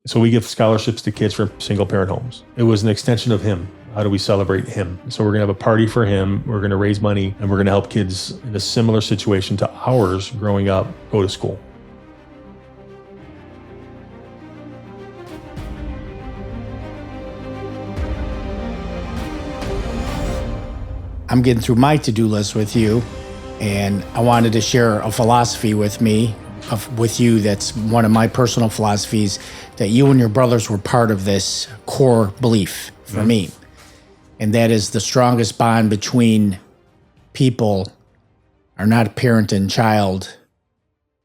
So we give scholarships to kids from single parent homes. It was an extension of him. How do we celebrate him? So we're going to have a party for him. We're going to raise money, and we're going to help kids in a similar situation to ours growing up go to school. I'm getting through my to-do list with you, and I wanted to share a philosophy with you that's one of my personal philosophies, that you and your brothers were part of this core belief for me. And that is the strongest bond between people are not parent and child,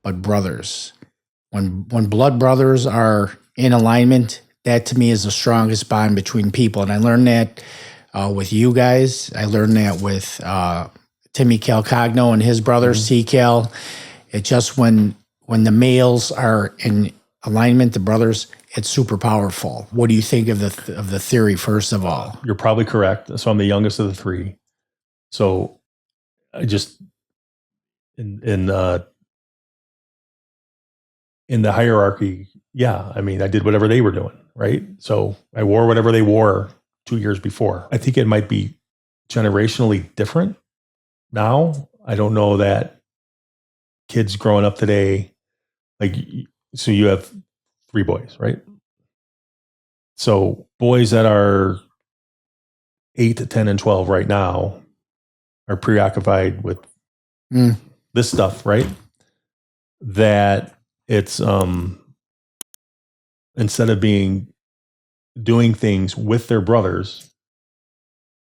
but brothers. When blood brothers are in alignment, that to me is the strongest bond between people. And I learned that with you guys. I learned that with Timmy Calcagno and his brothers, C-Cal. It just when the males are in alignment, the brothers, it's super powerful. What do you think of the theory, first of all? You're probably correct. So I'm the youngest of the three. So I just in the hierarchy, yeah. I mean, I did whatever they were doing, right? So I wore whatever they wore 2 years before. I think it might be generationally different now. I don't know that kids growing up today, like, so you have 3 boys, right? So boys that are 8 to 10 and 12 right now are preoccupied with this stuff, right? That it's instead of doing things with their brothers,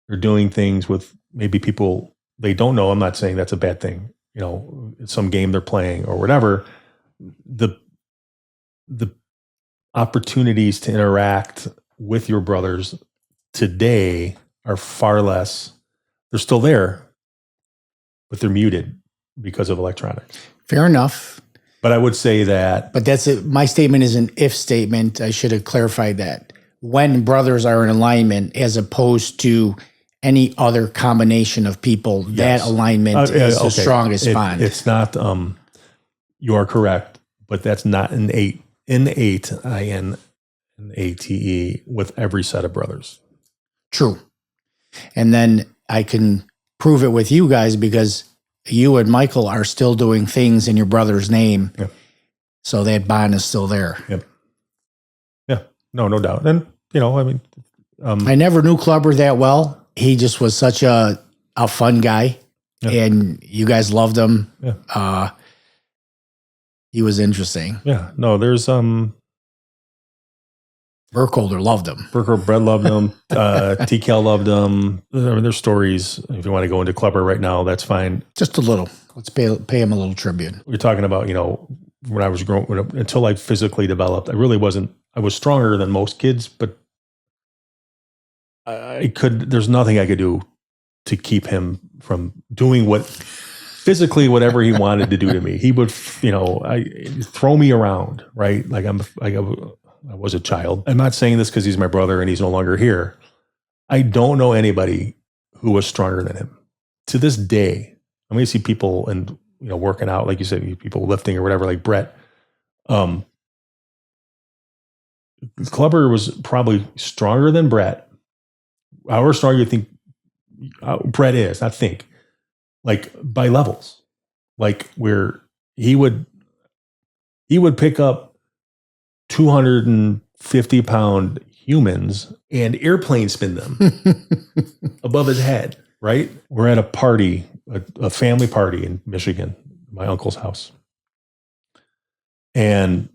they're doing things with maybe people they don't know. I'm not saying that's a bad thing. You know, some game they're playing or whatever. The opportunities to interact with your brothers today are far less. They're still there, but they're muted because of electronics. Fair enough. But I would say that. But that's it. My statement is an if statement. I should have clarified that. When brothers are in alignment, as opposed to any other combination of people, that alignment is the strongest bond. It's not. You are correct, but that's not innate, INNATE, with every set of brothers. True. And then I can prove it with you guys because you and Michael are still doing things in your brother's name. Yep. So that bond is still there. Yep. Yeah. No doubt. And, I mean. I never knew Clubber that well. He just was such a fun guy. Yeah. And you guys loved him. Yeah. He was interesting. Yeah. No, there's Burkholder loved him. Brett loved him. TKL loved him. I mean, there's stories. If you want to go into Clubber right now, that's fine. Just a little. Let's pay him a little tribute. We're talking about, when I was growing, until I physically developed, I was stronger than most kids, but there's nothing I could do to keep him from doing whatever he wanted to do to me. He would, throw me around, right? Like I was a child. I'm not saying this because he's my brother and he's no longer here. I don't know anybody who was stronger than him. To this day, I'm going to see people and working out, like you said, people lifting or whatever, like Brett. Clubber was probably stronger than Brett. However strong you think Brett is, not think, like by levels, like where he would pick up 250-pound humans and airplane spin them above his head, right? We're at a party, a family party in Michigan, my uncle's house. And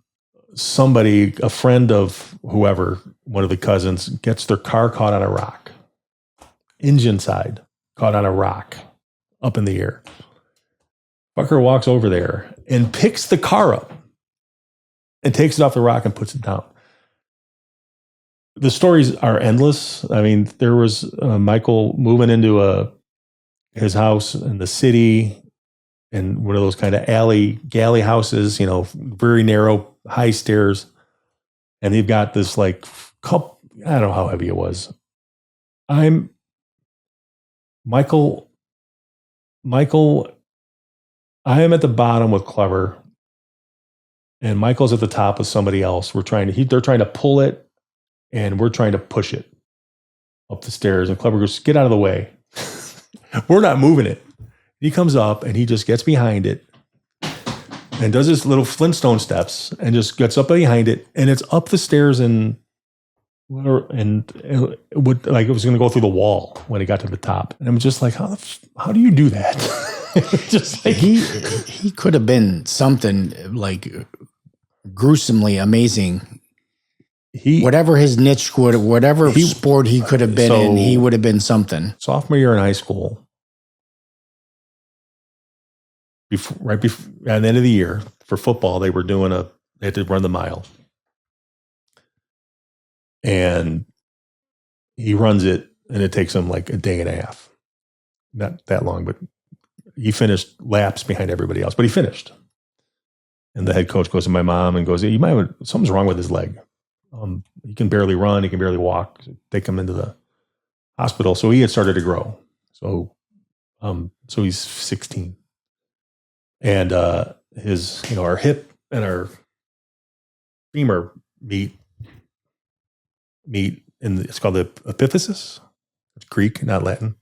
a friend of whoever, one of the cousins, gets their car caught on a rock. Engine side caught on a rock up in the air. Fucker walks over there and picks the car up and takes it off the rock and puts it down. The stories are endless. I mean, there was Michael moving into his house in the city, in one of those kind of galley houses, very narrow, high stairs. And they've got this like cup. I don't know how heavy it was. Michael, I am at the bottom with Clever. and Michael's at the top with somebody else. They're trying to pull it, and we're trying to push it up the stairs. And Clever goes, "Get out of the way." We're not moving it. He comes up and he just gets behind it and does his little Flintstone steps and just gets up behind it, and it's up the stairs and it would, like, it was going to go through the wall when it got to the top. And I'm just like, how do you do that? Just like he could have been something like gruesomely amazing. Whatever his niche would, whatever sport he could have been in, he would have been something. Sophomore year in high school, right before at the end of the year for football, they had to run the mile. And he runs it, and it takes him like a day and a half. Not that long, but he finished laps behind everybody else, but he finished. And the head coach goes to my mom and goes, "You might have, something's wrong with his leg. He can barely run. He can barely walk." Take him into the hospital. So he had started to grow. So he's 16. And his, our hip and our femur meet in it's called the epiphysis. It's Greek, not Latin.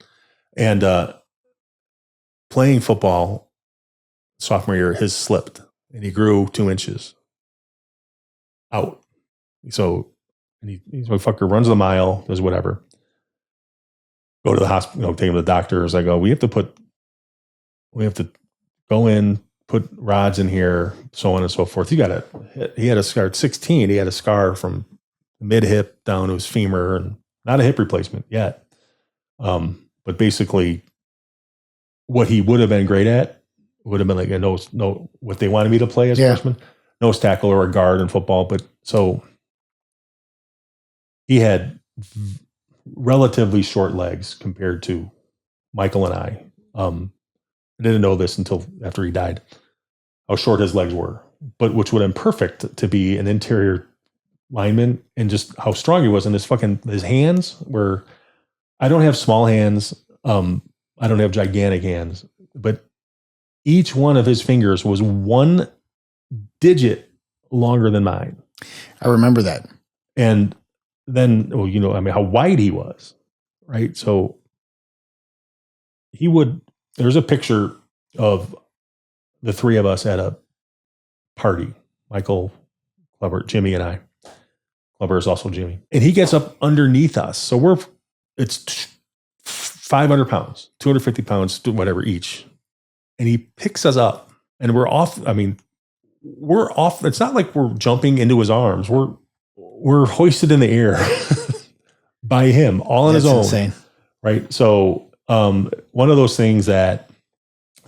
And playing football sophomore year, his slipped and he grew 2 inches out. So he's a fucker, runs the mile, does whatever. Go to the hospital, take him to the doctors. I go, we have to go in, put rods in here, so on and so forth. He had a scar at 16. He had a scar from mid hip down to his femur, and not a hip replacement yet. But basically what he would have been great at would have been like a nose, what they wanted me to play as a freshman, nose tackle or a guard in football. But so he had relatively short legs compared to Michael and I. I didn't know this until after he died, how short his legs were, but which would have been perfect to be an interior lineman, and just how strong he was. And his hands were, I don't have small hands. I don't have gigantic hands, but each one of his fingers was 1 digit longer than mine. I remember that. And then, how wide he was, right? So there's a picture of the three of us at a party, Michael, Clever, Jimmy, and I. Clever is also Jimmy. And he gets up underneath us. So it's 500 pounds, 250 pounds, whatever each. And he picks us up and we're off. We're off. It's not like we're jumping into his arms. We're hoisted in the air by him, all on his own. Insane. Right. So one of those things that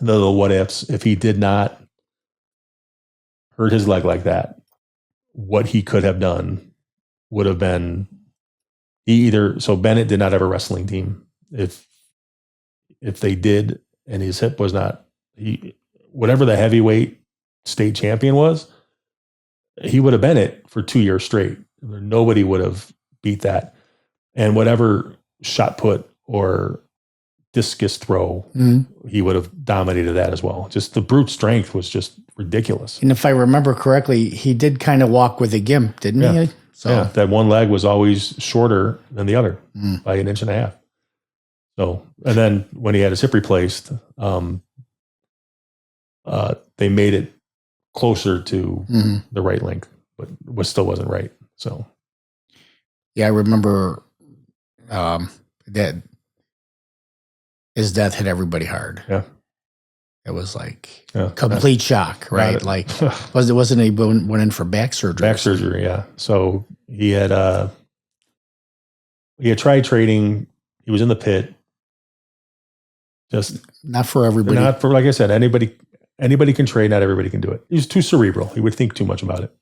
the what ifs, if he did not hurt his leg like that, what he could have done would have been so Bennett did not have a wrestling team. If they did, and his hip was not, whatever the heavyweight state champion was, he would have been it for 2 years straight. Nobody would have beat that. And whatever shot put or discus throw, he would have dominated that as well. Just the brute strength was just ridiculous. And if I remember correctly, he did kind of walk with a gimp, didn't he? So yeah, that one leg was always shorter than the other by 1.5 inches. So, and then when he had his hip replaced, they made it closer to the right length, but still wasn't right. So, yeah, I remember that his death hit everybody hard. Yeah, it was like complete shock, right? Like, wasn't he went in for back surgery? Back surgery, yeah. So he had tried trading. He was in the pit. Just not for everybody. Not for, like I said, anybody can trade. Not everybody can do it. He was too cerebral. He would think too much about it.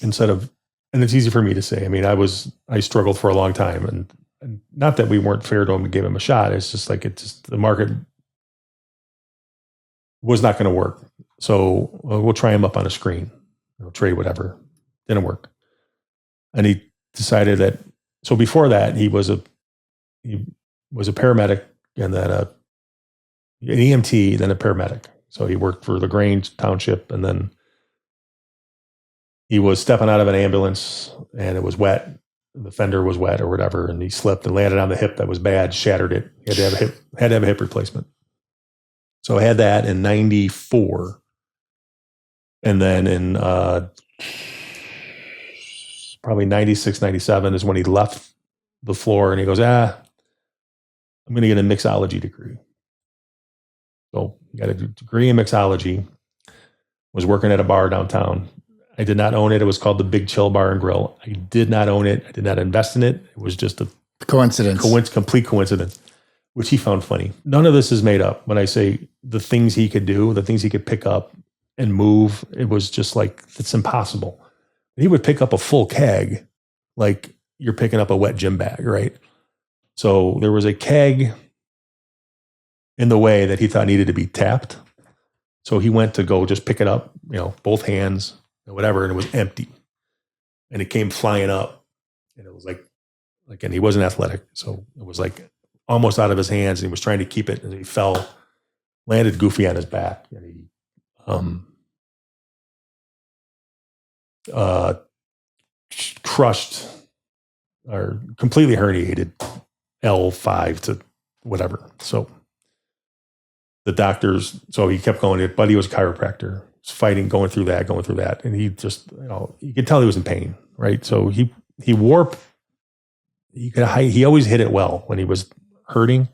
And it's easy for me to say. I mean, I struggled for a long time, and not that we weren't fair to him and gave him a shot. It's just like, the market was not going to work. So we'll try him up on a screen. We'll trade whatever. Didn't work. And he decided that. So before that, he was a paramedic, and then an EMT, then a paramedic. So he worked for LaGrange Township, and then he was stepping out of an ambulance and it was wet. The fender was wet or whatever, and he slipped and landed on the hip that was bad, shattered it. He had to have a hip replacement. So I had that in 94. And then in probably 96, 97 is when he left the floor and he goes, I'm going to get a mixology degree. So he got a degree in mixology, was working at a bar downtown. I did not own it. It was called the Big Chill Bar and Grill. I did not own it. I did not invest in it. It was just a coincidence, complete coincidence, which he found funny. None of this is made up. When I say the things he could do, the things he could pick up and move, it was just like, it's impossible. He would pick up a full keg like you're picking up a wet gym bag, right? So there was a keg in the way that he thought needed to be tapped. So he went to go just pick it up, both hands or whatever, and it was empty. And it came flying up. And it was like, and he wasn't athletic. So it was like almost out of his hands. And he was trying to keep it. And he fell, landed goofy on his back. And he crushed or completely herniated L5 to whatever. So the doctors, so he kept going. Buddy was a chiropractor, was fighting, going through that. And he just, you could tell he was in pain, right? So he always hit it well when he was hurting,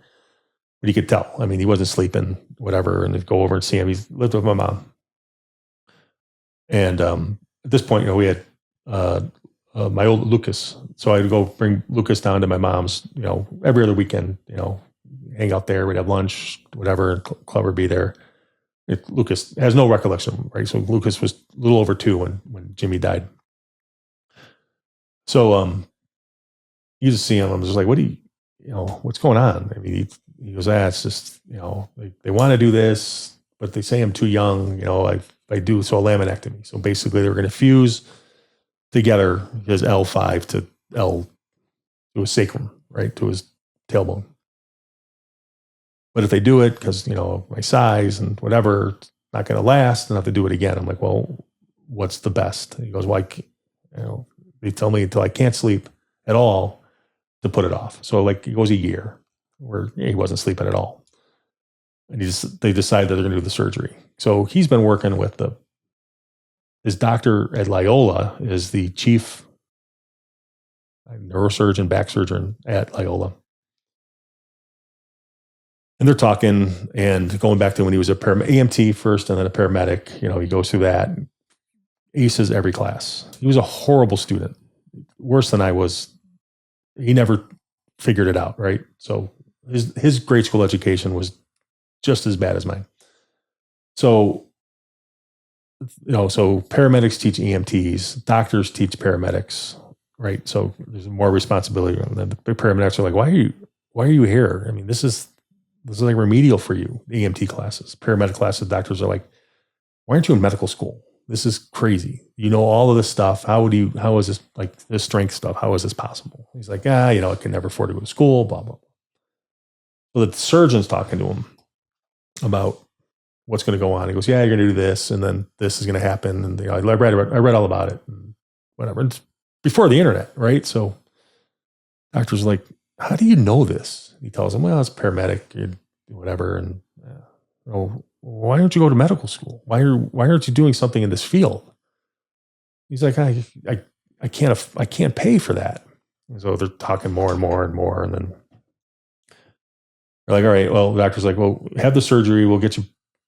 but you could tell. I mean, he wasn't sleeping, whatever. And they'd go over and see him. He lived with my mom. And at this point, we had my old Lucas. So I'd go bring Lucas down to my mom's, every other weekend, hang out there. We'd have lunch, whatever, and Clever be there. Lucas has no recollection, right? So Lucas was a little over 2 when Jimmy died. So you just see him. I'm just like, what do you, what's going on? I mean, he goes, it's just, they want to do this, but they say I'm too young. I do so a laminectomy. So basically, they're going to fuse together his L5 to his sacrum, right, to his tailbone. But if they do it, because, my size and whatever, it's not going to last, and I have to do it again. I'm like, well, what's the best? And he goes, well, they tell me until I can't sleep at all to put it off. So it goes a year where he wasn't sleeping at all. And they decide that they're going to do the surgery. So he's been working with his doctor at Loyola is the chief neurosurgeon, back surgeon at Loyola. And they're talking and going back to when he was a EMT first and then a paramedic. He goes through that, aces every class. He was a horrible student, worse than I was. He never figured it out, right? So his grade school education was just as bad as mine. So, so paramedics teach EMTs, doctors teach paramedics, right? So there's more responsibility. And then the paramedics are like, why are you here? I mean, this is like remedial for you, the EMT classes, paramedic classes. Doctors are like, why aren't you in medical school? This is crazy. All of this stuff. How is this, like this strength stuff? How is this possible? He's like, I can never afford to go to school, blah, blah, blah. So the surgeon's talking to him about what's going to go on. He goes, yeah, you're going to do this, and then this is going to happen. And I read all about it, and whatever. And it's before the internet, right? So doctors are like, how do you know this? He tells him, well, it's paramedic, whatever. And why don't you go to medical school? Why aren't you doing something in this field? He's like, I can't pay for that. And so they're talking more and more and more, and then they're like, all right, well, the doctor's like, well, have the surgery. We'll get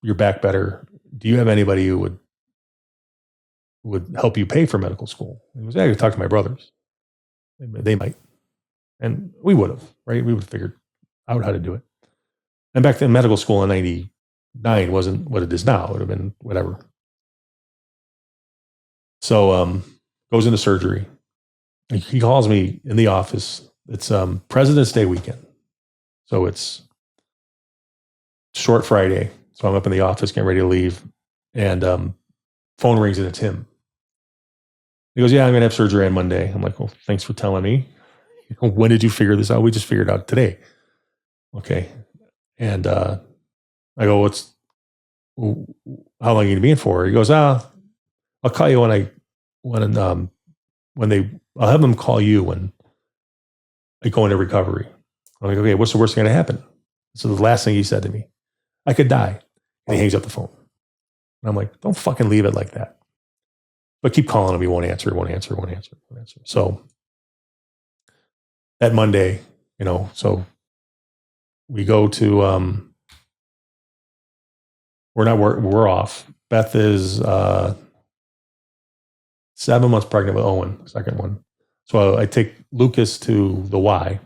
your back better. Do you have anybody who would help you pay for medical school? He goes, yeah, I could talk to my brothers. They might. And we would have, right? We would have figured out how to do it. And back then, medical school in 99 wasn't what it is now. It would have been whatever. So goes into surgery. He calls me in the office. It's President's Day weekend. So it's short Friday. So I'm up in the office getting ready to leave. And phone rings and it's him. He goes, yeah, I'm going to have surgery on Monday. I'm like, well, thanks for telling me. When did you figure this out? We just figured it out today. Okay. And I go, how long are you going to be in for? He goes, I'll call you when I'll have them call you when I go into recovery. I'm like, okay, what's the worst thing going to happen? So the last thing he said to me, I could die. And he hangs up the phone. And I'm like, don't fucking leave it like that. But keep calling him. He won't answer. So that Monday, so we go to, we're off. Beth is 7 months pregnant with Owen, the second one. So I take Lucas to the Y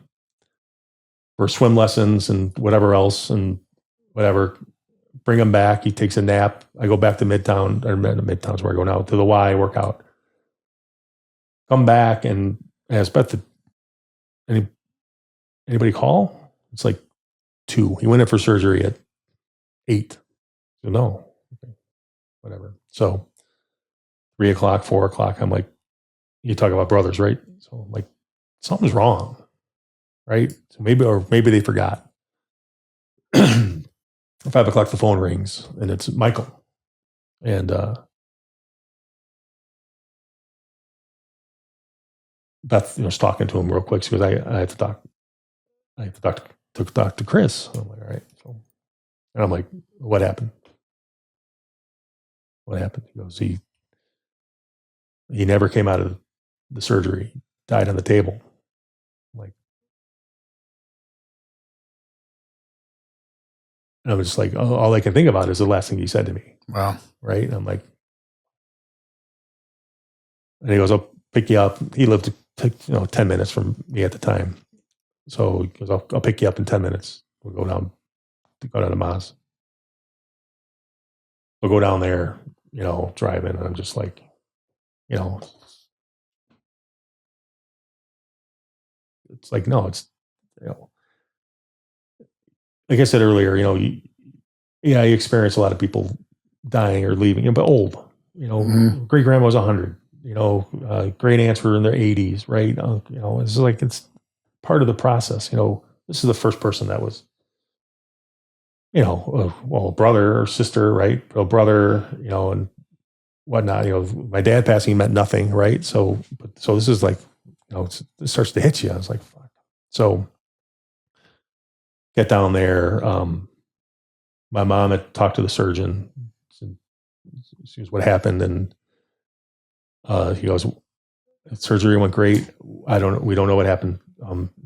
for swim lessons and whatever else and whatever. Bring him back. He takes a nap. I go back to Midtown, or Midtown's where I go now, to the Y, work out. Come back and ask Beth, anybody call? It's like 2. He went in for surgery at 8. So no, okay, whatever. So 3 o'clock, 4 o'clock, I'm like, you talk about brothers, right? So I'm like, something's wrong, right? So maybe they forgot. 5 o'clock, the phone rings, and it's Michael. And Beth, was talking to him real quick. She goes, I have to talk to Chris. I'm like, all right. So, and I'm like, what happened? What happened? He goes, he never came out of the surgery. He died on the table. I'm like, and I was just like, oh, all I can think about is the last thing he said to me. Wow. Right. And I'm like, and he goes, I'll pick you up. He lived 10 minutes from me at the time. So he goes, I'll pick you up in 10 minutes. We'll go down to Maz. We'll go down there, driving. And I'm just like, it's like, no, it's, like I said earlier, you experience a lot of people dying or leaving, but old, great grandma was 100, great aunts were in their 80s, right? It's like, it's part of the process. This is the first person that was, a brother or sister, right? A brother, and whatnot. My dad passing meant nothing, right? So this is like, it starts to hit you. I was like, fuck. So get down there. My mom had talked to the surgeon. She goes, what happened? And he goes, surgery went great. We don't know what happened.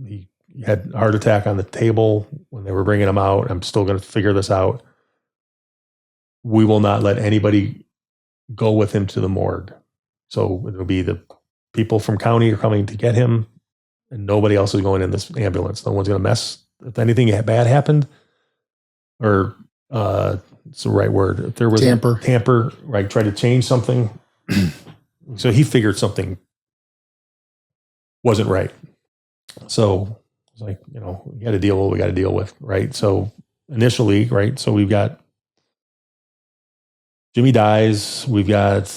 He had a heart attack on the table when they were bringing him out. I'm still going to figure this out. We will not let anybody go with him to the morgue. So it'll be the people from county are coming to get him, and nobody else is going in this ambulance. No one's going to mess. If anything bad happened, or it's the right word. If there was tamper, right? Try to change something. So he figured something wasn't right. So it's like, we got to deal with what we got to deal with, right? So initially, right? So we've got Jimmy dies. We've got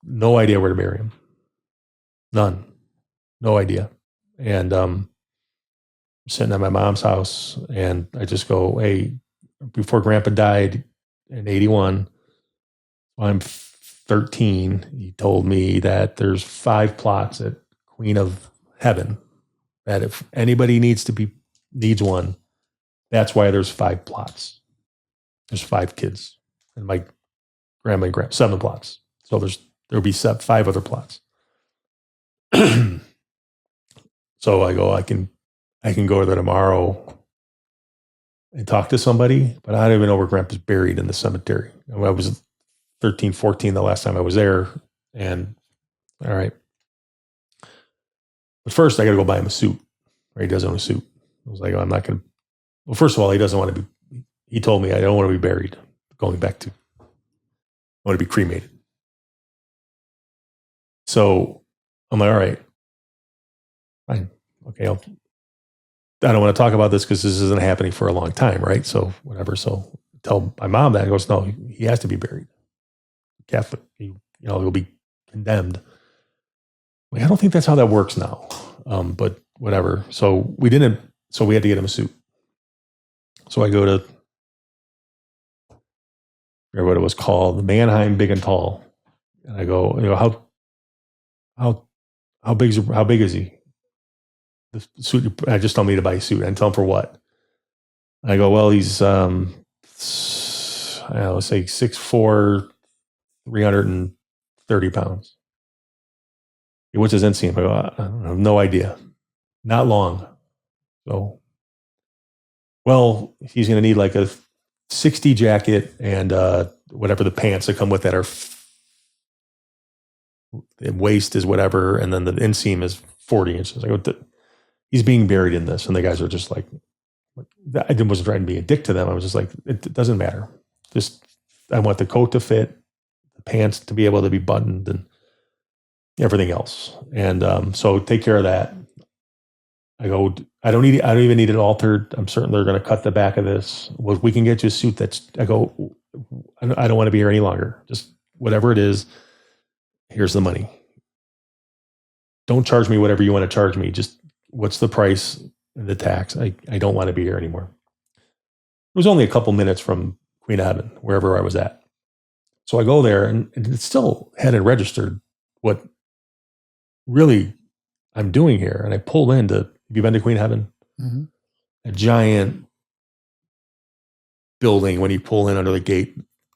no idea where to bury him. None. No idea. And I'm sitting at my mom's house, and I just go, hey, before Grandpa died in 81, I'm 13. He told me that there's 5 plots at Queen of Heaven, that if anybody needs one, that's why there's 5 plots. There's 5 kids, and my grandma and 7 plots. So there'll be 5 other plots. So I go, I can go there tomorrow and talk to somebody, but I don't even know where Grandpa's buried in the cemetery. I was 13, 14 the last time I was there, and all right. But first, I got to go buy him a suit. Right? He doesn't own a suit. I was like, I'm not going to. Well, first of all, he doesn't want to be. He told me I don't want to be buried. I want to be cremated. So I'm like, all right, fine, okay. I don't want to talk about this because this isn't happening for a long time, right? So whatever. So tell my mom that. He goes, no, he has to be buried. Catholic, he'll be condemned. Like, I don't think that's how that works now. But whatever. So we had to get him a suit. So I go to, or what it was called, the Mannheim Big and Tall And I go, how big is he? The suit. I just told me to buy a suit. And tell him for what? I go, well, he's let's say 6'4", 330 pounds. What's his inseam? I go, I have no idea. Not long. So, well, he's going to need like a 60 jacket and whatever the pants that come with that are the waist is whatever, and then the inseam is 40 inches. I go, he's being buried in this, and the guys are just like, I wasn't trying to be a dick to them. I was just like, it doesn't matter. Just I want the coat to fit, the pants to be able to be buttoned, and everything else. And so take care of that. I go, I don't even need it altered. I'm certain they're going to cut the back of this. Well, we can get you a suit that's, I go, I don't want to be here any longer. Just whatever it is, here's the money. Don't charge me whatever you want to charge me. Just what's the price and the tax? I don't want to be here anymore. It was only a couple minutes from Queen of Heaven, wherever I was at. So I go there, and it still hadn't registered what really I'm doing here. And I pull into, have you been to Queen of Heaven? Mm-hmm. A giant building when you pull in under the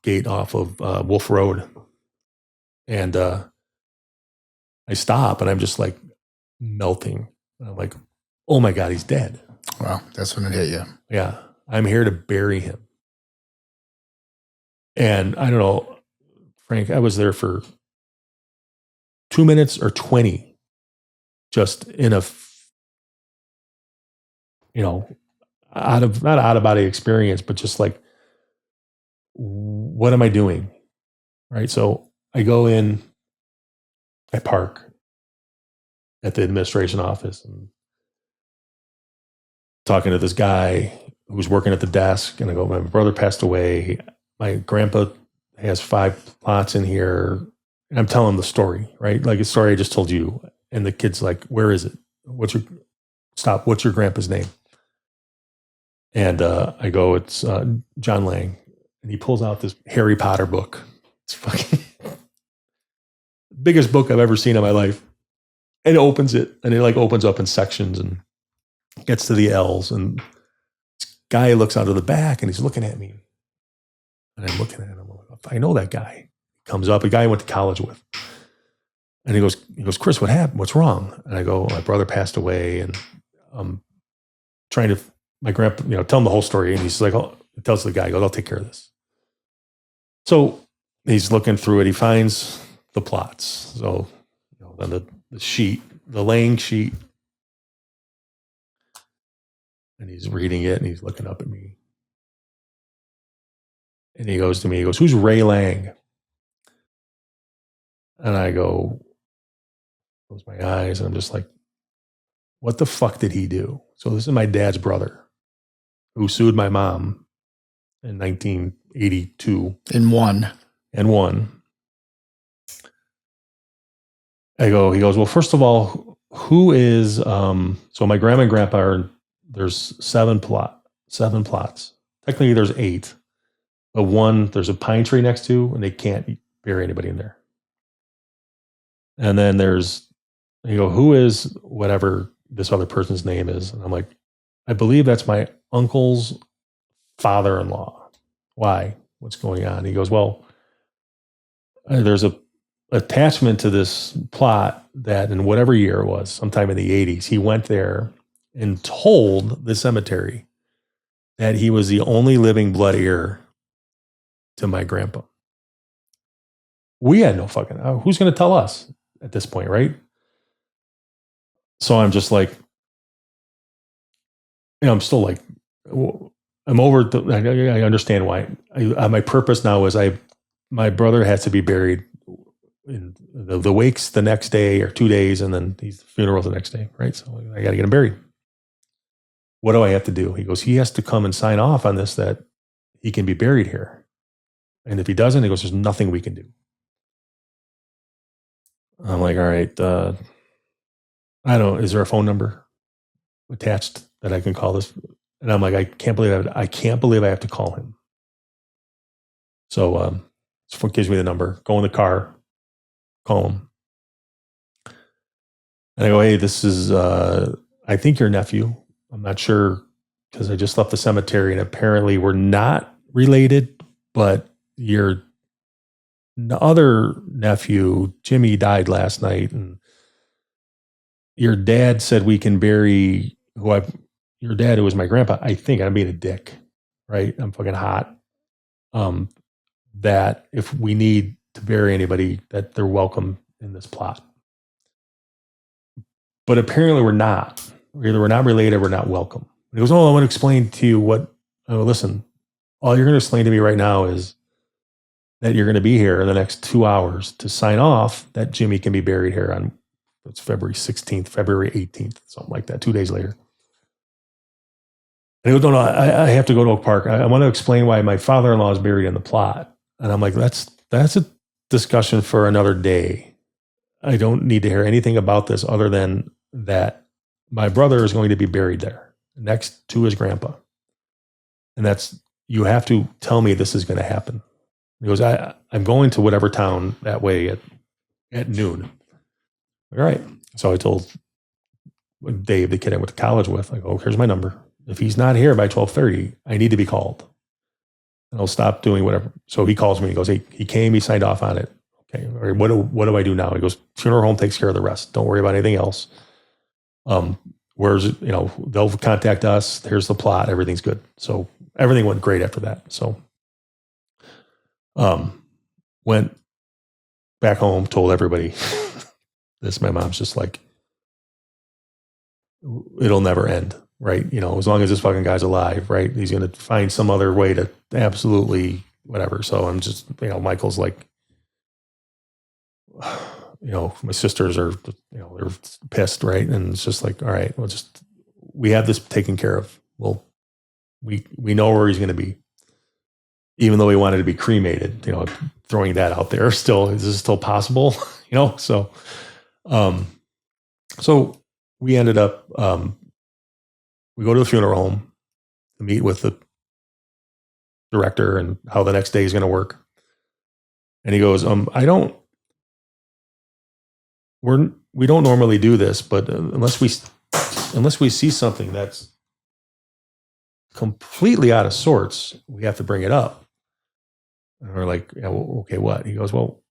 gate off of Wolf Road. And I stop, and I'm just like melting. And I'm like, oh my God, he's dead. Wow, that's when it hit you. Yeah, I'm here to bury him. And I don't know, Frank, I was there for 2 minutes or 20, just in a, not out of body experience, but just like, what am I doing? Right. So I go in, I park at the administration office and talking to this guy who's working at the desk. And I go, my brother passed away. My grandpa has 5 plots in here. And I'm telling the story, right? Like a story I just told you. And the kid's like, where is it? What's your grandpa's name? And I go, it's John Lang. And he pulls out this Harry Potter book. It's fucking biggest book I've ever seen in my life. And opens it, and it like opens up in sections and gets to the L's. And this guy looks out of the back, and he's looking at me. And I'm looking at him. I'm like, I know that guy. He comes up, a guy I went to college with. And he goes, Chris, what happened? What's wrong? And I go, my brother passed away, and I'm trying to, my grandpa, tell him the whole story. And he's like, he tells the guy, he goes, I'll take care of this. So he's looking through it. He finds the plots. So, then the sheet, the laying sheet. And he's reading it, and he's looking up at me. And he goes to me, who's Ray Lang? And I go, close my eyes, and I'm just like, what the fuck did he do? So this is my dad's brother who sued my mom in 1982. And won. He goes, well, first of all, who is, so my grandma and grandpa there's 7 plots. Technically there's 8, but one, there's a pine tree next to, and they can't bury anybody in there. And then who is whatever this other person's name is? And I'm like, I believe that's my uncle's father-in-law. Why? What's going on? He goes, well, there's a attachment to this plot that in whatever year it was, sometime in the 80s, he went there and told the cemetery that he was the only living blood heir to my grandpa. We had no fucking, who's going to tell us at this point, right? So I'm just like, I'm still like, I'm over. I understand why. My purpose now is my brother has to be buried in the wake's the next day or 2 days, and then the funeral's the next day, right? So I got to get him buried. What do I have to do? He goes, he has to come and sign off on this that he can be buried here. And if he doesn't, he goes, there's nothing we can do. I'm like, all right, is there a phone number attached that I can call this? And I'm like, I can't believe I have to call him. So, gives me the number, go in the car. call him. And I go, hey, this is, I think your nephew. I'm not sure because I just left the cemetery and apparently we're not related, but your other nephew, Jimmy, died last night. And your dad said we can bury your dad, who was my grandpa. I think I'm being a dick, right? I'm fucking hot. That if we need to bury anybody, that they're welcome in this plot. But apparently we're not. Either we're not related or we're not welcome. He goes, oh, I want to explain to you what, listen, all you're going to explain to me right now is that you're going to be here in the next 2 hours to sign off that Jimmy can be buried here on, it's February 16th, February 18th, something like that, 2 days later. And he goes, no, I have to go to Oak Park. I want to explain why my father-in-law is buried in the plot. And I'm like, that's a discussion for another day. I don't need to hear anything about this other than that my brother is going to be buried there next to his grandpa. And you have to tell me this is going to happen. He goes, I'm going to whatever town that way at noon. All right. So I told Dave, the kid I went to college with, I go, here's my number. If he's not here by 12:30, I need to be called. And I'll stop doing whatever. So he calls me. He goes, hey, he came, he signed off on it. Okay. All right, what do I do now? He goes, funeral home takes care of the rest. Don't worry about anything else. They'll contact us. Here's the plot. Everything's good. So everything went great after that. So, went back home, told everybody this. My mom's just like, it'll never end. Right. As long as this fucking guy's alive, right. He's going to find some other way to absolutely whatever. So I'm just, Michael's like, my sisters are, they're pissed. Right. And it's just like, all right, we have this taken care of. Well, we know where he's going to be, even though he wanted to be cremated, throwing that out there still, is this still possible? So we ended up, we go to the funeral home to meet with the director and how the next day is going to work. And he goes, we don't normally do this, but unless we see something that's completely out of sorts, we have to bring it up. And we're like, yeah, well, okay, what? He goes, well,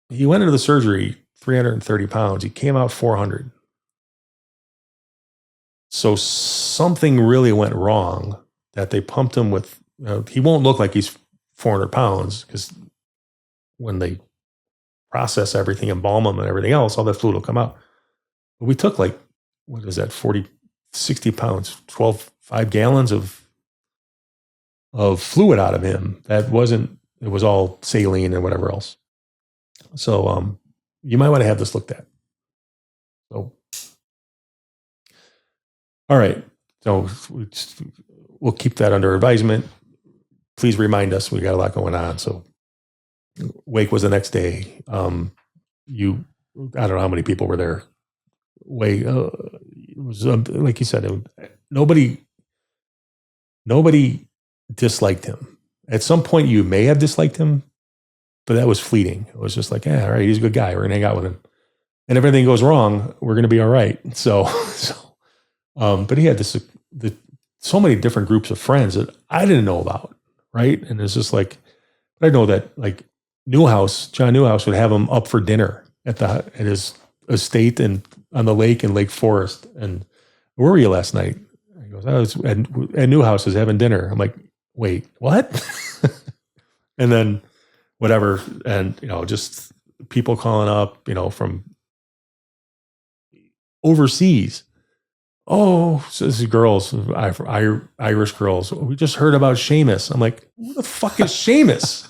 he went into the surgery 330 pounds. He came out 400. So something really went wrong that they pumped him with, he won't look like he's 400 pounds because when they process everything, embalm him and everything else, all that fluid will come out. But we took 60 pounds, 5 gallons of fluid out of him. It was all saline and whatever else. So you might want to have this looked at. So, all right. So we'll keep that under advisement. Please remind us. We got a lot going on. So wake was the next day. I don't know how many people were there. It was like you said, nobody disliked him. At some point, you may have disliked him, but that was fleeting. It was just like, yeah, all right, he's a good guy. We're gonna hang out with him, and if anything goes wrong, we're gonna be all right. But he had so many different groups of friends that I didn't know about, right? And it's just like, I know that like John Newhouse would have him up for dinner at his estate and on the lake in Lake Forest. And where were you last night? He goes, I was at Newhouse is having dinner. I'm like, wait, what? And then whatever. And, just people calling up, from overseas. Oh, so this is girls, Irish girls. We just heard about Seamus. I'm like, who the fuck is Seamus?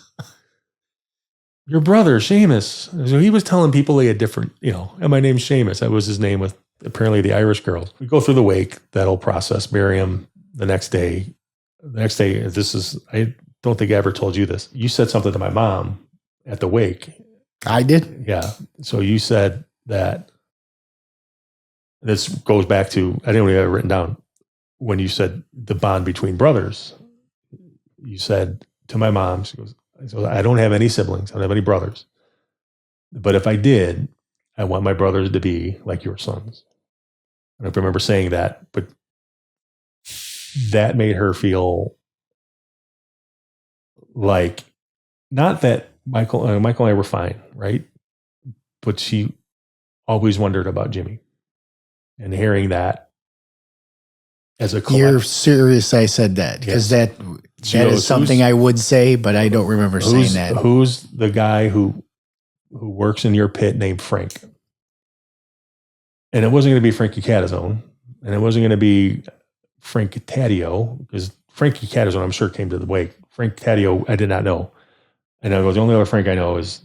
Your brother, Seamus. So he was telling people they had different, and my name's Seamus. That was his name with apparently the Irish girls. We go through the wake, that'll process, bury him the next day. I don't think I ever told you this. You said something to my mom at the wake. I did? Yeah. So you said that, this goes back to, I didn't have it written down, when you said the bond between brothers. You said to my mom, she goes, I don't have any siblings. I don't have any brothers. But if I did, I want my brothers to be like your sons. I don't remember saying that, but that made her feel like, not that Michael and I were fine, right? But she always wondered about Jimmy, and hearing that as a You're serious I said that, because Yes. that is something I would say, but I don't remember saying that. Who's the guy who works in your pit named Frank? And it wasn't going to be Frankie Catazone, and it wasn't going to be Frank Taddeo, because Frankie Catazone, I'm sure, came to the wake. Frank Taddeo, I did not know. And I go, the only other Frank I know is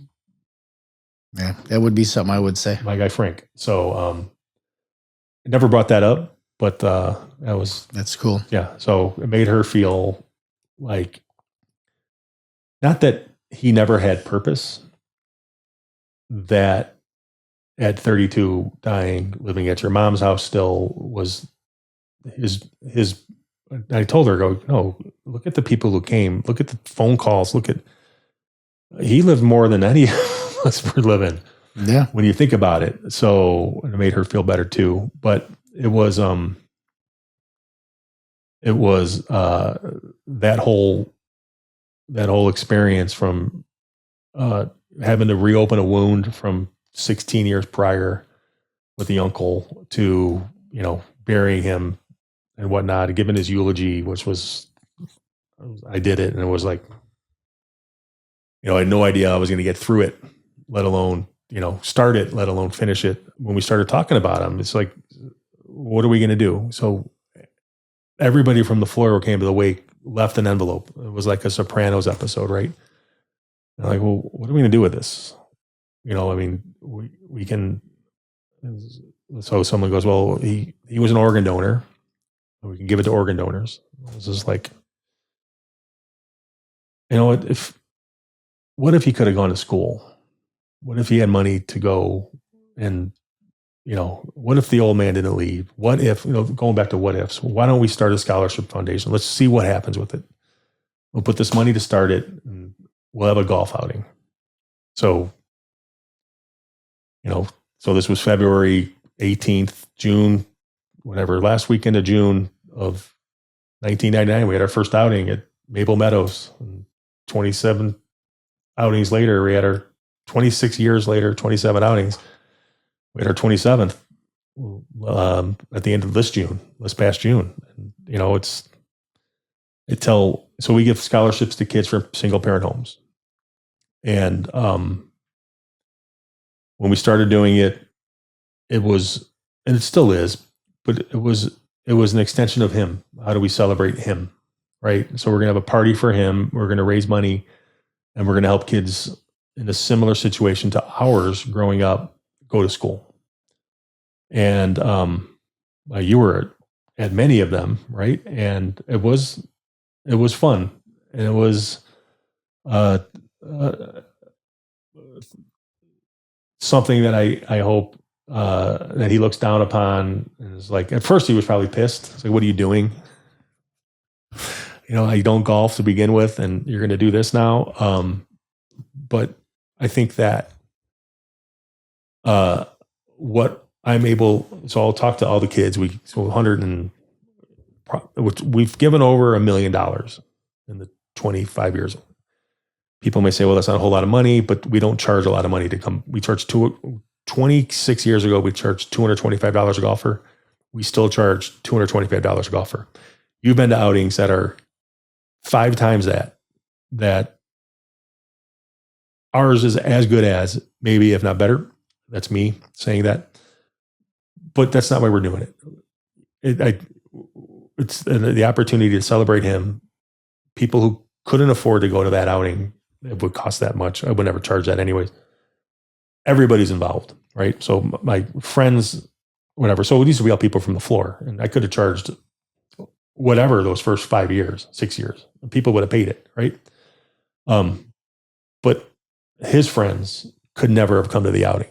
that would be something I would say. my guy Frank. So I never brought that up, but that's cool. Yeah. So it made her feel like, not that he never had purpose, that at 32, dying, living at your mom's house still was his. I told her, go, no, look at the people who came, look at the phone calls, he lived more than any of us were living. Yeah. When you think about it. So it made her feel better too. But it was that whole experience from having to reopen a wound from 16 years prior with the uncle to, burying him and whatnot, and giving his eulogy, which was, I did it, and it was like, I had no idea I was going to get through it, let alone, start it, let alone finish it. When we started talking about him, it's like, what are we going to do? So everybody from the floor who came to the wake left an envelope. It was like a Sopranos episode, right? And I'm like, well, what are we going to do with this? We can. So someone goes, well, he was an organ donor. We can give it to organ donors. This is like, what if he could have gone to school? What if he had money to go and, what if the old man didn't leave? What if, going back to what ifs, why don't we start a scholarship foundation? Let's see what happens with it. We'll put this money to start it, and we'll have a golf outing. So, so this was February 18th, June, whatever, last weekend of June of 1999, we had our first outing at Maple Meadows. And 27 outings later, we had our 26 years later, 27 outings. We had our 27th at the end of this past June. And, so we give scholarships to kids from single parent homes. And when we started doing it, it was, and it still is, but it was an extension of him. How do we celebrate him? Right. So we're going to have a party for him. We're going to raise money, and we're going to help kids in a similar situation to ours growing up go to school. And you were at many of them, right? And it was fun, and it was something that I hope that he looks down upon. And is like, at first he was probably pissed. It's like, what are you doing? I don't golf to begin with, and you're going to do this now. But I think that what I'm able, so I'll talk to all the kids. We've given over $1 million in the 25 years. People may say, well, that's not a whole lot of money, but we don't charge a lot of money to come. We charged 26 years ago, we charged $225 a golfer. We still charge $225 a golfer. You've been to outings that are 5 times that ours is as good as, maybe if not better. That's me saying that. But that's not why we're doing it. It's the opportunity to celebrate him. People who couldn't afford to go to that outing, it would cost that much. I would never charge that anyways. Everybody's involved, right? So my friends, whatever. So these would be all people from the floor. And I could have charged whatever those first 5 years, 6 years. People would have paid it, right? But his friends could never have come to the outing.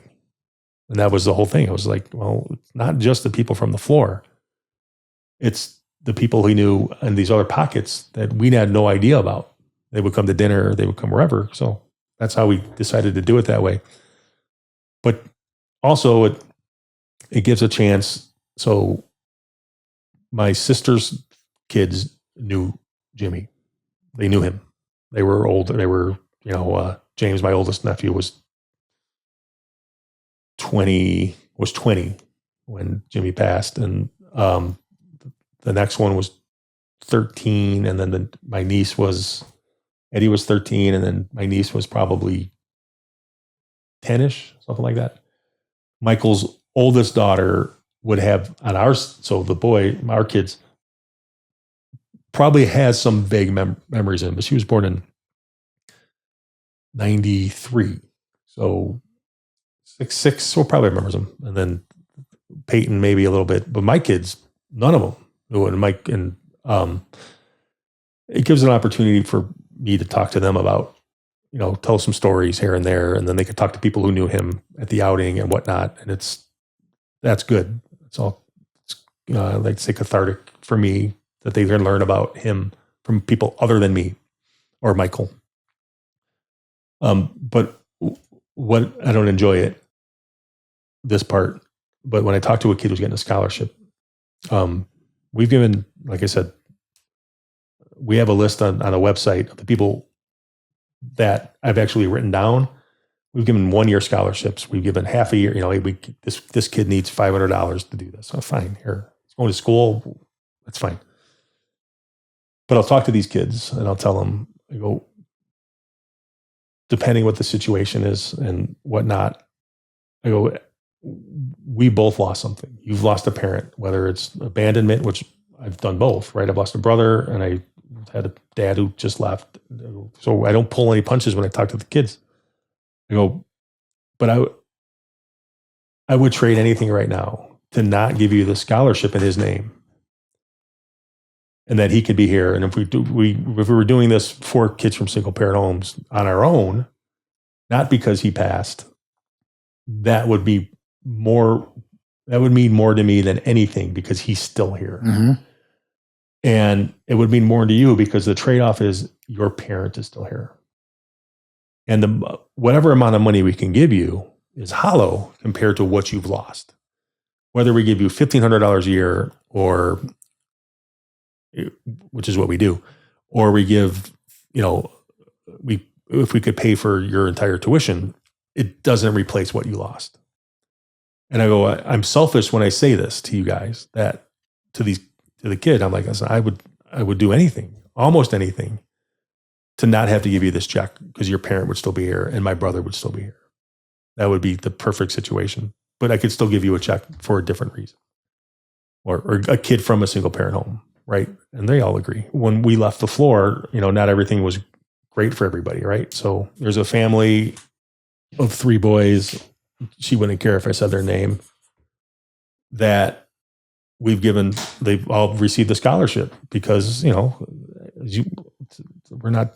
And that was the whole thing. It was like, well, it's not just the people from the floor. It's the people he knew in these other pockets that we had no idea about. They would come to dinner, they would come wherever. So that's how we decided to do it that way. But also it gives a chance. So my sister's kids knew Jimmy. They knew him. They were old. They were, James, my oldest nephew, was 20 when Jimmy passed. And the next one was 13. And then Eddie was 13. And then my niece was probably 10ish, something like that. Michael's oldest daughter would have on ours. So the boy, our kids, probably has some vague memories in, but she was born in 93. So six, so probably remembers them. And then Peyton, maybe a little bit, but my kids, none of them knew it. And Mike, and it gives an opportunity for me to talk to them about, tell some stories here and there. And then they could talk to people who knew him at the outing and whatnot. And that's good. It's all, I'd like to say cathartic for me that they can learn about him from people other than me or Michael. But what I don't enjoy this part, but when I talk to a kid who's getting a scholarship, we've given, like I said, we have a list on a website of the people that I've actually written down. We've given 1-year scholarships. We've given half a year. This kid needs $500 to do this. Oh, fine. Here, he's going to school. That's fine. But I'll talk to these kids and I'll tell them, I go, depending what the situation is and whatnot, I go, we both lost something. You've lost a parent, whether it's abandonment, which I've done both, right? I've lost a brother and I had a dad who just left. So I don't pull any punches when I talk to the kids. I go, but I would trade anything right now to not give you the scholarship in his name, and that he could be here. And if we were doing this for kids from single parent homes on our own, not because he passed, that would mean more to me than anything because he's still here. Mm-hmm. And it would mean more to you because the trade-off is your parent is still here. And whatever amount of money we can give you is hollow compared to what you've lost. Whether we give you $1,500 a year which is what we do, or we give, if we could pay for your entire tuition, it doesn't replace what you lost. And I go, I'm selfish when I say this to you guys, that to the kid, I'm like, I would do anything, almost anything, to not have to give you this check because your parent would still be here and my brother would still be here. That would be the perfect situation. But I could still give you a check for a different reason. Or a kid from a single parent home, right? And they all agree. When we left the floor, not everything was great for everybody, right? So there's a family of 3 boys. She wouldn't care if I said their name. That they've all received a scholarship because, we're not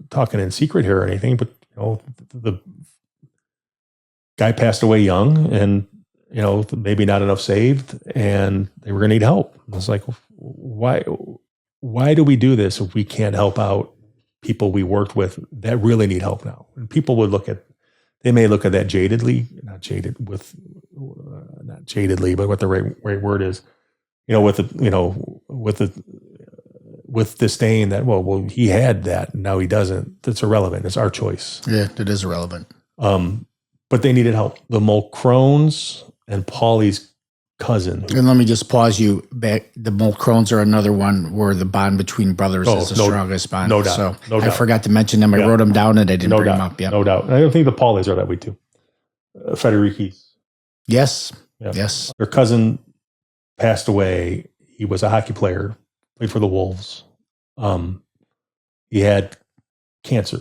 talking in secret here or anything, but the guy passed away young and, maybe not enough saved and they were going to need help. I was like, why do we do this if we can't help out people we worked with that really need help now? And people would they may look at that jadedly, not jadedly, but what the right word is, with disdain that, well, he had that and now he doesn't. That's irrelevant. It's our choice. Yeah, it is irrelevant. But they needed help. The Mulcrones and Paulie's cousin. And let me just pause you back. The Mulcrones are another one where the bond between brothers is the strongest bond. No doubt. So No doubt. I forgot to mention them. I wrote them down and I didn't bring them up. Yeah. No doubt. And I don't think the Paulies are that way too. Federicis. Yes. Yeah. Yes. Their cousin passed away. He was a hockey player, played for the Wolves. He had cancer,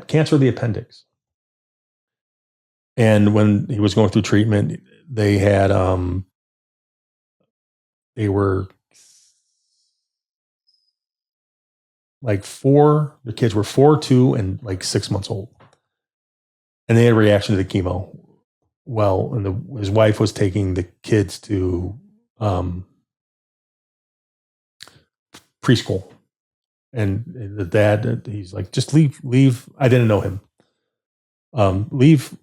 cancer of the appendix. And when he was going through treatment, they were like 4, the kids were 4, 2, and like 6 months old. And they had a reaction to the chemo. Well, and his wife was taking the kids to preschool. And the dad, he's like, just leave. I didn't know him. Leave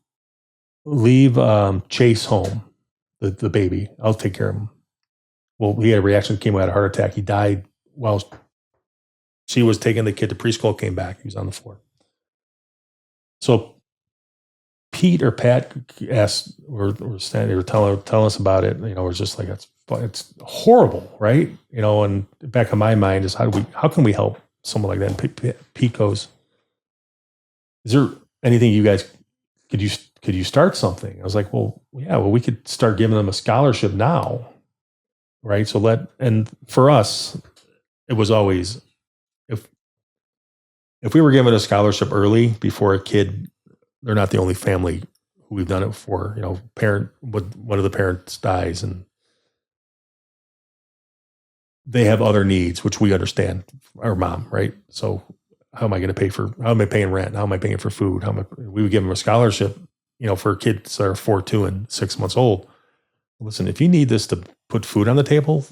Chase home, the baby. I'll take care of him. Well, he had a reaction, came out, a heart attack. He died while she was taking the kid to preschool, came back. He was on the floor. So Pete or Pat asked, or standing, or tell us about it. You know, it's just like, it's horrible, right? You know, and back in my mind is how can we help someone like that? And Pete goes, is there anything you guys, could you start something? I was like, well, yeah, well, we could start giving them a scholarship now. Right. So and for us, it was always, if we were given a scholarship early before a kid, they're not the only family who we've done it for. You know, one of the parents dies and they have other needs, which we understand. Our mom, right? So how am I paying rent? How am I paying for food? We would give them a scholarship, you know, for kids that are 4, 2, and 6 months old. Listen, if you need this to put food on the table,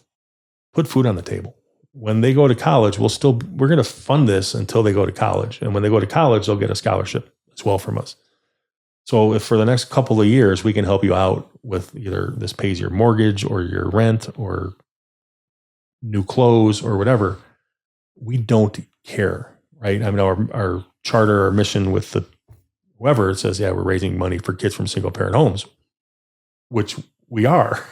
put food on the table. When they go to college, we're going to fund this until they go to college. And when they go to college, they'll get a scholarship as well from us. So if for the next couple of years, we can help you out with either this pays your mortgage or your rent or new clothes or whatever, we don't care, right? I mean, our charter, our mission with whoever, it says, yeah, we're raising money for kids from single parent homes, which we are.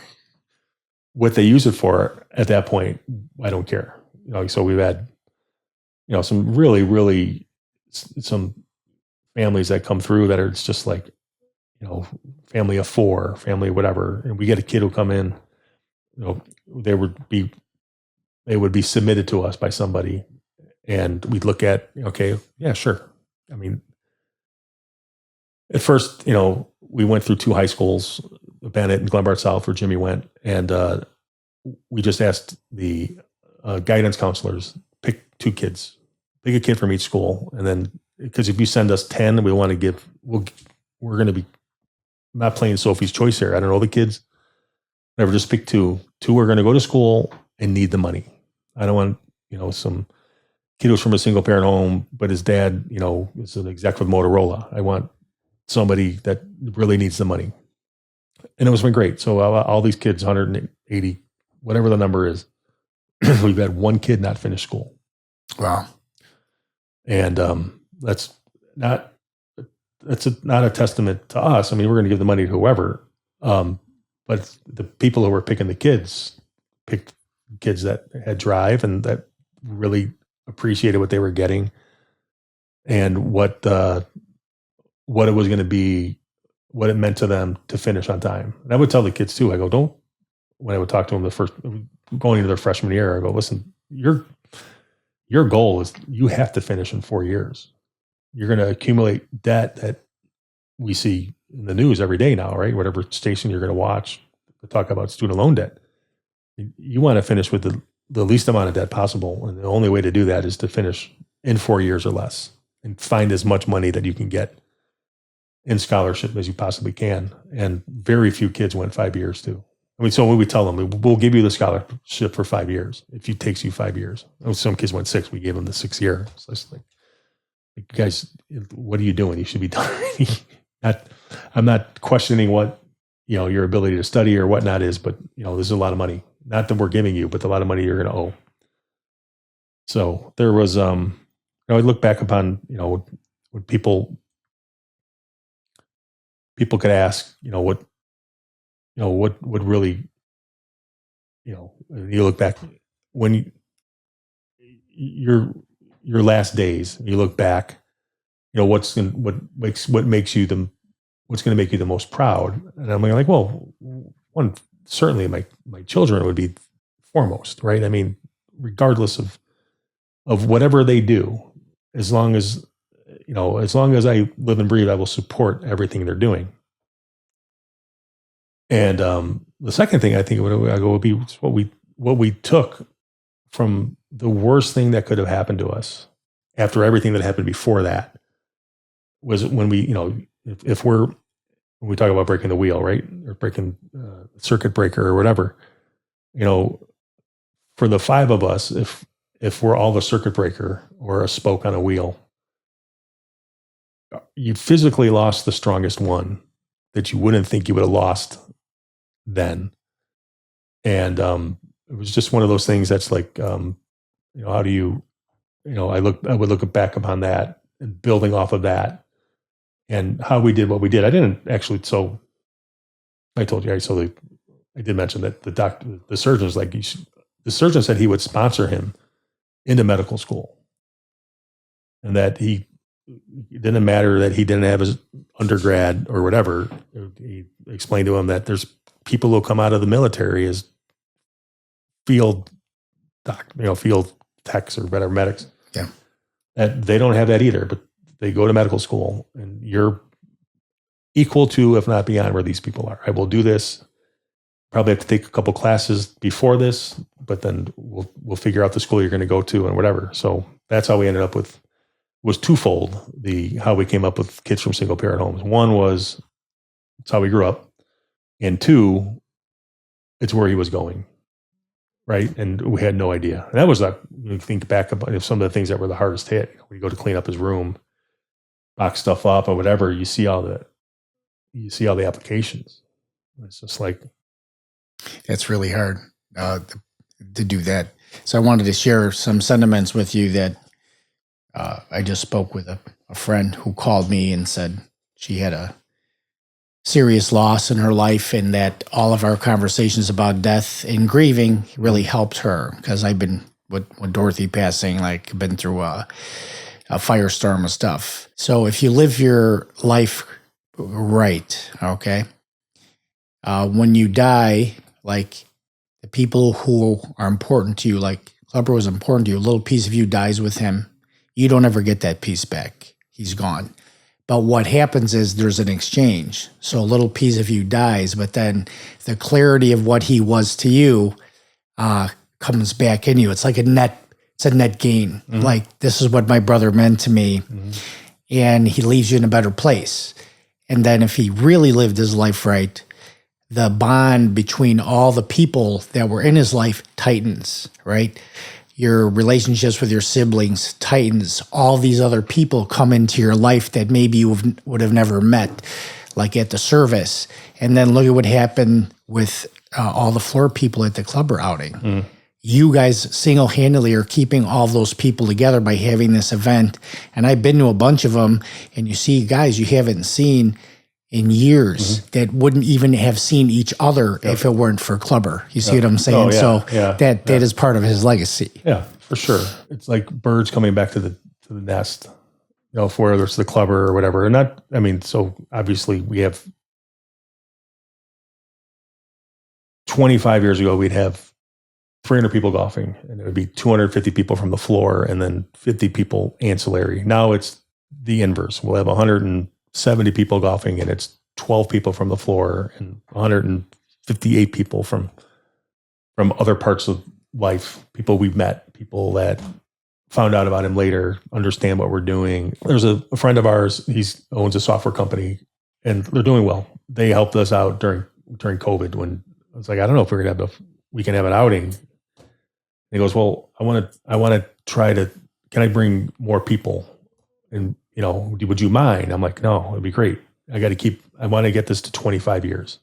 What they use it for at that point, I don't care. You know, so we've had, you know, some really some families that come through that are just like, you know, family of 4, family whatever, and we get a kid who come in, you know, they would be submitted to us by somebody, and we'd look at, okay, yeah, sure. I mean, at first, you know, we went through 2 high schools, Bennett and Glenbard South, where Jimmy went, and we just asked the guidance counselors, pick 2 kids, pick a kid from each school, and then, because if you send us 10, we want to give, we're going to be not playing Sophie's Choice here. I don't know the kids. Never, just pick 2. 2 are going to go to school and need the money. I don't want, you know, some kid who's from a single parent home, but his dad, you know, is an exec with Motorola. I want somebody that really needs the money. And it was been great. So all these kids, 180, whatever the number is, we've had 1 kid not finish school. Wow. And that's not a testament to us. I mean, we're going to give the money to whoever. But the people who were picking the kids picked kids that had drive and that really appreciated what they were getting and what it was going to be, what it meant to them to finish on time. And I would tell the kids too, I go, when I would talk to them going into their freshman year, I go, listen, your goal is you have to finish in 4 years. You're going to accumulate debt that we see in the news every day now, right? Whatever station you're going to watch, to talk about student loan debt. You want to finish with the least amount of debt possible. And the only way to do that is to finish in 4 years or less and find as much money that you can get in scholarship as you possibly can. And very few kids went 5 years too. I mean, so when we tell them, we'll give you the scholarship for 5 years. If it takes you 5 years. Some kids went 6, we gave them the 6th year. So it's like, guys, what are you doing? You should be done. I'm not questioning what, you know, your ability to study or whatnot is, but, you know, this is a lot of money. Not that we're giving you, but a lot of money you're going to owe. So there was, I look back upon, you know, when people could ask, what really, you look back when your last days, you look back, what's going to make you the most proud? And I'm like, well, one, certainly my children would be foremost, right? I mean, regardless of whatever they do, as long as I live and breathe, I will support everything they're doing. And the second thing I think would be what we took from the worst thing that could have happened to us after everything that happened before that was when we, if when we talk about breaking the wheel, right? Or breaking circuit breaker or whatever, for the 5 of us, if we're all the circuit breaker or a spoke on a wheel, you physically lost the strongest one that you wouldn't think you would have lost then. And it was just one of those things that's like, how do you, I would look back upon that and building off of that and how we did what we did. I didn't actually, so I told you, I did mention that the surgeon was like, the surgeon said he would sponsor him into medical school. And that it didn't matter that he didn't have his undergrad or whatever. He explained to him that there's people who come out of the military as field techs or whatever, medics. Yeah. That they don't have that either, but they go to medical school and you're equal to, if not beyond, where these people are. I will do this. Probably have to take a couple classes before this, but then we'll figure out the school you're going to go to and whatever. So that's how we ended up with, was twofold, how we came up with kids from single parent homes. One was, it's how we grew up. And two, it's where he was going. Right. And we had no idea. And that was you think back about some of the things that were the hardest hit. When you go to clean up his room, box stuff up or whatever, you see all the applications. It's just like, that's really hard to do that. So I wanted to share some sentiments with you that I just spoke with a friend who called me and said she had a serious loss in her life and that all of our conversations about death and grieving really helped her, because I've been with Dorothy passing, like been through a firestorm of stuff. So if you live your life right, okay, when you die, like the people who are important to you, like Clubber was important to you, a little piece of you dies with him. You don't ever get that piece back. He's gone. But what happens is there's an exchange. So a little piece of you dies, but then the clarity of what he was to you comes back in you. It's like a net gain. Mm-hmm. Like, this is what my brother meant to me. Mm-hmm. And he leaves you in a better place. And then if he really lived his life right, the bond between all the people that were in his life tightens, right? Your relationships with your siblings tightens. All these other people come into your life that maybe you would have never met, like at the service. And then look at what happened with all the floor people at the Clubber outing. Mm. You guys single-handedly are keeping all those people together by having this event. And I've been to a bunch of them, and you see guys you haven't seen in years that wouldn't even have seen each other if it weren't for Clubber. You see what I'm saying? Oh, yeah. So that is part of his legacy. Yeah, for sure. It's like birds coming back to the nest, for whether it's the Clubber or whatever. And so obviously we have 25 years ago, we'd have 300 people golfing, and it would be 250 people from the floor and then 50 people ancillary. Now it's the inverse. We'll have 170 people golfing, and it's 12 people from the floor and 158 people from other parts of life, people we've met, people that found out about him later, understand what we're doing. There's a friend of ours, he owns a software company, and they're doing well. They helped us out during COVID when I was like, I don't know if we can have an outing. And he goes, well, I want to try to, can I bring more people? And would you mind? I'm like, no, it'd be great. I want to get this to 25 years.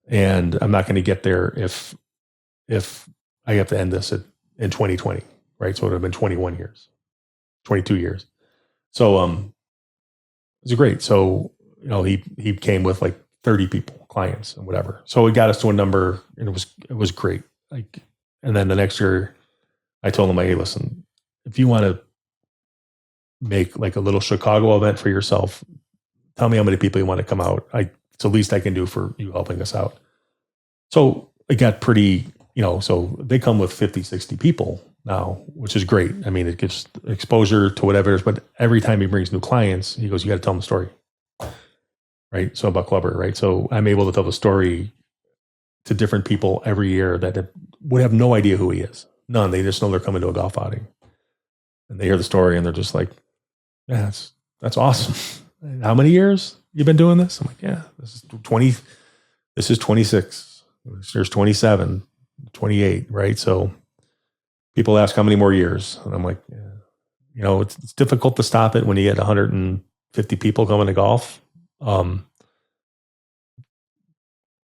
And I'm not going to get there if I have to end this in 2020, right? So it would have been 21 years, 22 years. So it was great. So, he came with like 30 people, clients and whatever. So it got us to a number, and it was great. Like, and then the next year I told him, hey, listen, if you want to make like a little Chicago event for yourself, tell me how many people you want to come out. It's the least I can do for you helping us out. So it got pretty, so they come with 50, 60 people now, which is great. I mean, it gives exposure to whatever it is, but every time he brings new clients, he goes, you got to tell them the story. Right. So about Clubber, right? So I'm able to tell the story to different people every year that would have no idea who he is. None. They just know they're coming to a golf outing, and they hear the story and they're just like, yeah, that's awesome. How many years you been doing this? I'm like, yeah, this is 20. This is 26. There's 27, 28, right? So people ask how many more years, and I'm like, yeah. It's difficult to stop it when you get 100 and 50 people coming to golf. But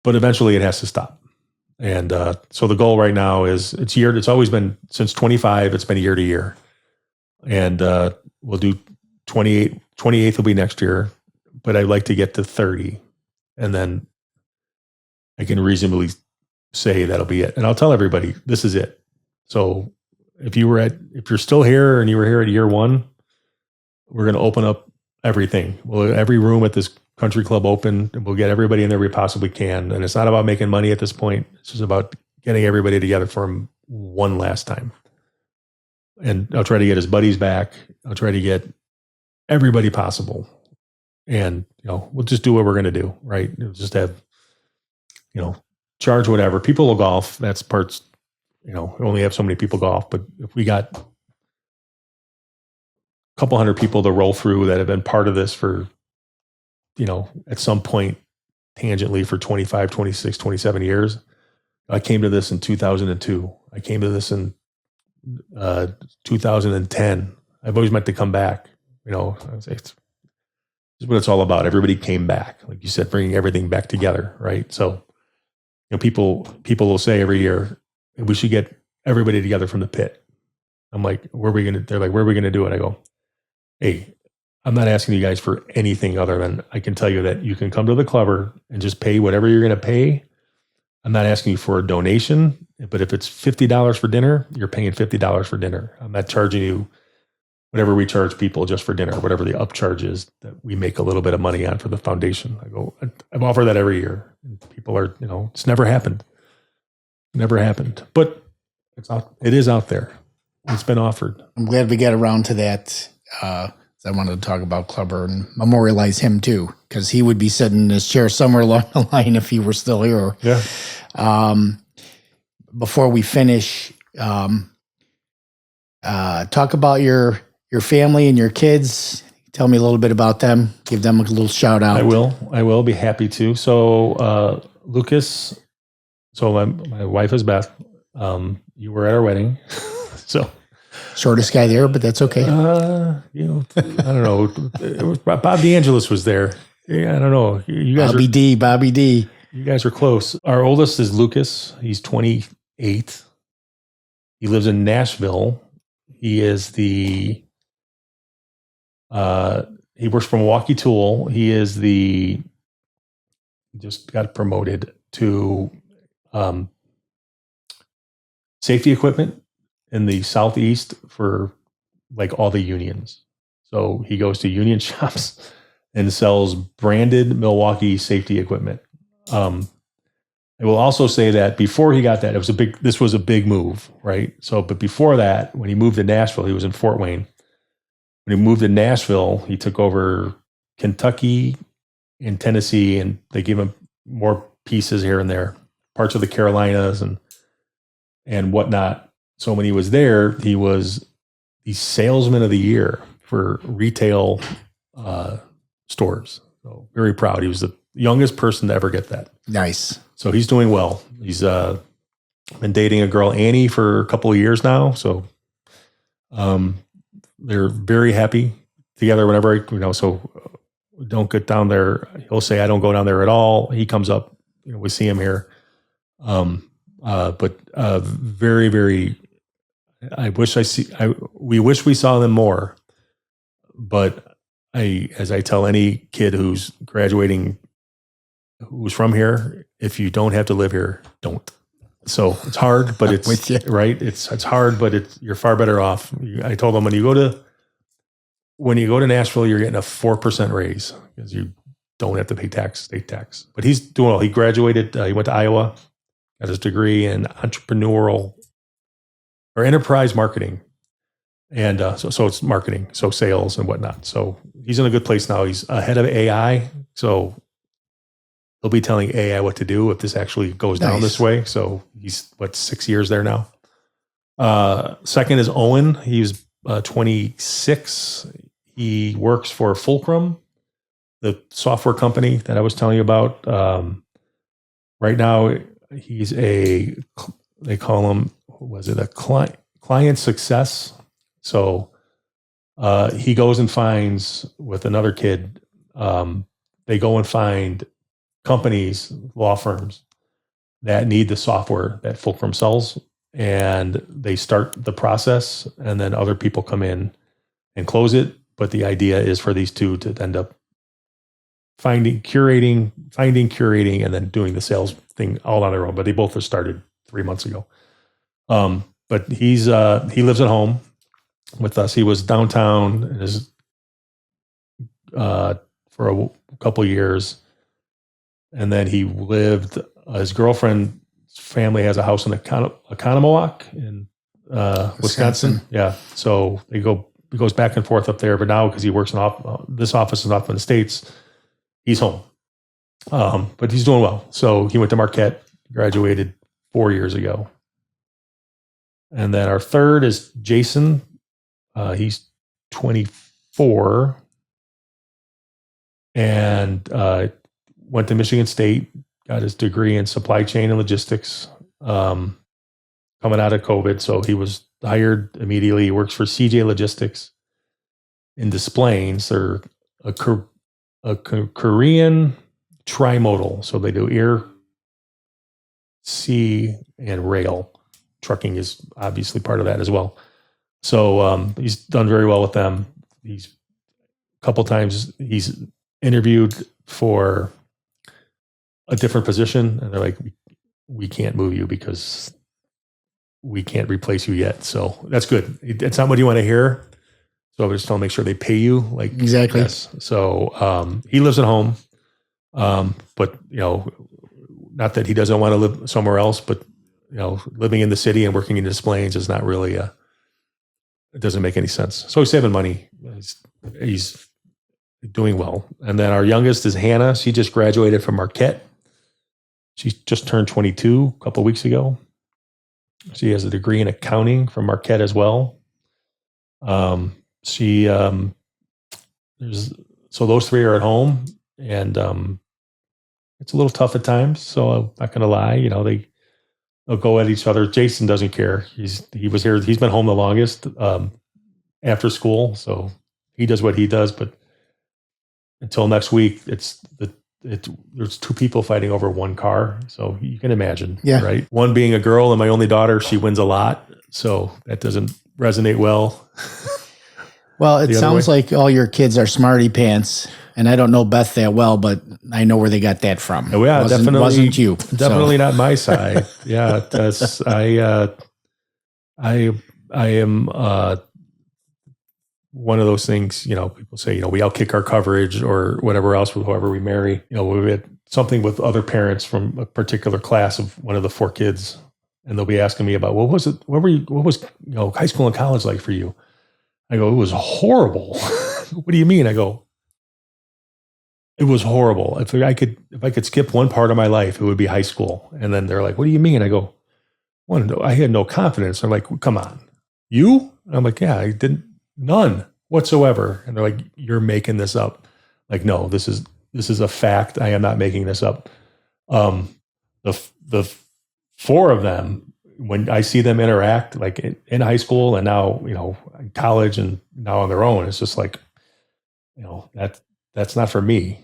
eventually it has to stop. And so the goal right now is it's always been since 25, it's been year to year. And we'll do 28th will be next year, but I'd like to get to 30. And then I can reasonably say that'll be it. And I'll tell everybody, this is it. So if you're still here and you were here at year one, we're going to open up everything. Every room at this country club open, and we'll get everybody in there we possibly can. And it's not about making money at this point. It's just about getting everybody together for one last time. And I'll try to get his buddies back. I'll try to get everybody possible. And, we'll just do what we're going to do, right? We'll just have, charge whatever. People will golf. That's parts, we only have so many people golf. But if we got a couple hundred people to roll through that have been part of this for, at some point tangentially for 25, 26, 27 years. I came to this in 2002. I came to this in 2010. I've always meant to come back. It's what it's all about. Everybody came back, like you said, bringing everything back together, right? So, people will say every year we should get everybody together from the pit. I'm like, they're like, where are we gonna do it? I go, hey, I'm not asking you guys for anything other than I can tell you that you can come to the clubber and just pay whatever you're gonna pay. I'm not asking you for a donation, but if it's $50 for dinner, you're paying $50 for dinner. I'm not charging you whatever we charge people just for dinner, whatever the upcharge is that we make a little bit of money on for the foundation. I've offered that every year. And people are, it's never happened. Never happened. But it is out there. It's been offered. I'm glad we got around to that. I wanted to talk about Clubber and memorialize him too, because he would be sitting in his chair somewhere along the line if he were still here. Yeah. Before we finish, talk about your family and your kids. Tell me a little bit about them. Give them a little shout out. I will be happy to. So, Lucas, so my wife is Beth. You were at our wedding. So shortest guy there, but that's okay. I don't know. It was Bob DeAngelis was there. Yeah, I don't know. You guys Bobby D. You guys are close. Our oldest is Lucas. He's 28. He lives in Nashville. He is he works for Milwaukee Tool. He is just got promoted to safety equipment in the Southeast for like all the unions. So he goes to union shops and sells branded Milwaukee safety equipment. I will also say that before he got that, this was a big move, right? So, but before that, when he moved to Nashville, he was in Fort Wayne. When he moved to Nashville, he took over Kentucky and Tennessee, and they gave him more pieces here and there, parts of the Carolinas and whatnot. So when he was there, he was the salesman of the year for retail stores. So very proud. He was the youngest person to ever get that. Nice. So he's doing well. He's been dating a girl, Annie, for a couple of years now. So they're very happy together whenever, so don't get down there. He'll say, I don't go down there at all. He comes up, we see him here. But very, very, we wish we saw them more, but as I tell any kid who's graduating, who's from here, if you don't have to live here, don't. So it's hard, but it's with you. Right. It's hard, but you're far better off. I told them when you go to Nashville, you're getting a 4% raise because you don't have to pay state tax. But he's doing well. He graduated. He went to Iowa, got his degree in entrepreneurial or enterprise marketing. And so it's marketing, so sales and whatnot. So he's in a good place now. He's ahead of AI. So he'll be telling AI what to do if this actually goes down this way. So he's 6 years there now. Second is Owen. He's 26. He works for Fulcrum, the software company that I was telling you about. Right now, he's they call him, a client success. So He goes and finds with another kid. They go and find companies, law firms that need the software that Fulcrum sells, and they start the process, and then other people come in and close it. But the idea is for these two to end up finding, curating, and then doing the sales thing all on their own. But they both have started 3 months ago. But he lives at home with us. He was downtown for a couple of years, and then he lived. His girlfriend's family has a house in Economowoc in Wisconsin. Yeah, so he goes back and forth up there. But now because he works in this office is off in the States, he's home. But he's doing well. So he went to Marquette, graduated 4 years ago. And then our third is Jason. He's 24 and went to Michigan State, got his degree in supply chain and logistics coming out of COVID. So he was hired immediately. He works for CJ Logistics in Des Plaines. They're a Korean trimodal. So they do air, sea, and rail. Trucking is obviously part of that as well. So he's done very well with them. He's a couple times he's interviewed for a different position, and they're like, we can't move you because we can't replace you yet. So that's good. It's not what you want to hear. So I just want to make sure they pay you. Like Exactly. Yes. So he lives at home, but not that he doesn't want to live somewhere else, but living in the city and working in Des Plaines is not really it doesn't make any sense. So he's saving money. He's doing well. And then our youngest is Hannah. She just graduated from Marquette. She just turned 22 a couple of weeks ago. She has a degree in accounting from Marquette as well. So those three are at home, and it's a little tough at times. So I'm not going to lie. They'll go at each other. Jason doesn't care. He was here. He's been home the longest after school, so he does what he does. But until next week, there's two people fighting over one car. So you can imagine, right? One being a girl, and my only daughter, she wins a lot, so that doesn't resonate well. Well, it sounds like all your kids are smarty pants, and I don't know Beth that well, but I know where they got that from. Oh, yeah, definitely wasn't you. Definitely not my side. Yeah, that's I am one of those things. People say we outkick our coverage or whatever else with whoever we marry. We had something with other parents from a particular class of one of the 4 kids, and they'll be asking me about what was high school and college like for you. I go, it was horrible. What do you mean? I go, it was horrible. If I could skip one part of my life, it would be high school. And then they're like, what do you mean? I go, I had no confidence. They're like, come on, you? And I'm like, yeah, I didn't, none whatsoever. And they're like, you're making this up. Like, no, this is a fact. I am not making this up. The 4 of them, when I see them interact, like in high school and now, in college and now on their own, it's just like, that's not for me.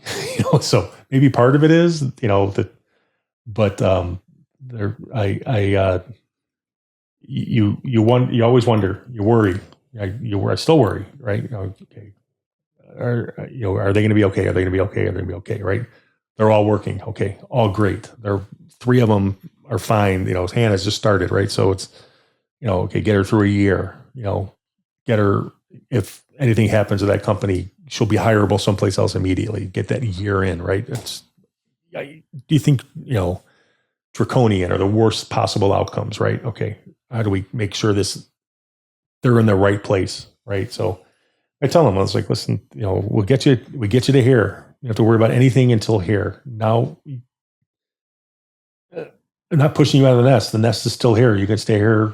So maybe part of it is, but you always wonder, you worry, I still worry, right? Okay. Are they going to be okay? Are they going to be okay? Are they going to be okay? Right? They're all working. Okay. All great. 3 of them are fine. Hannah's just started, right? So it's, okay, get her through a year, get her, if anything happens to that company, she'll be hireable someplace else immediately. Get that year in, right? Do you think, draconian or the worst possible outcomes, right? Okay. How do we make sure they're in the right place, right? So I tell them, I was like, listen, we get you to here. You don't have to worry about anything until here. Now, I'm not pushing you out of the nest. The nest is still here. You can stay here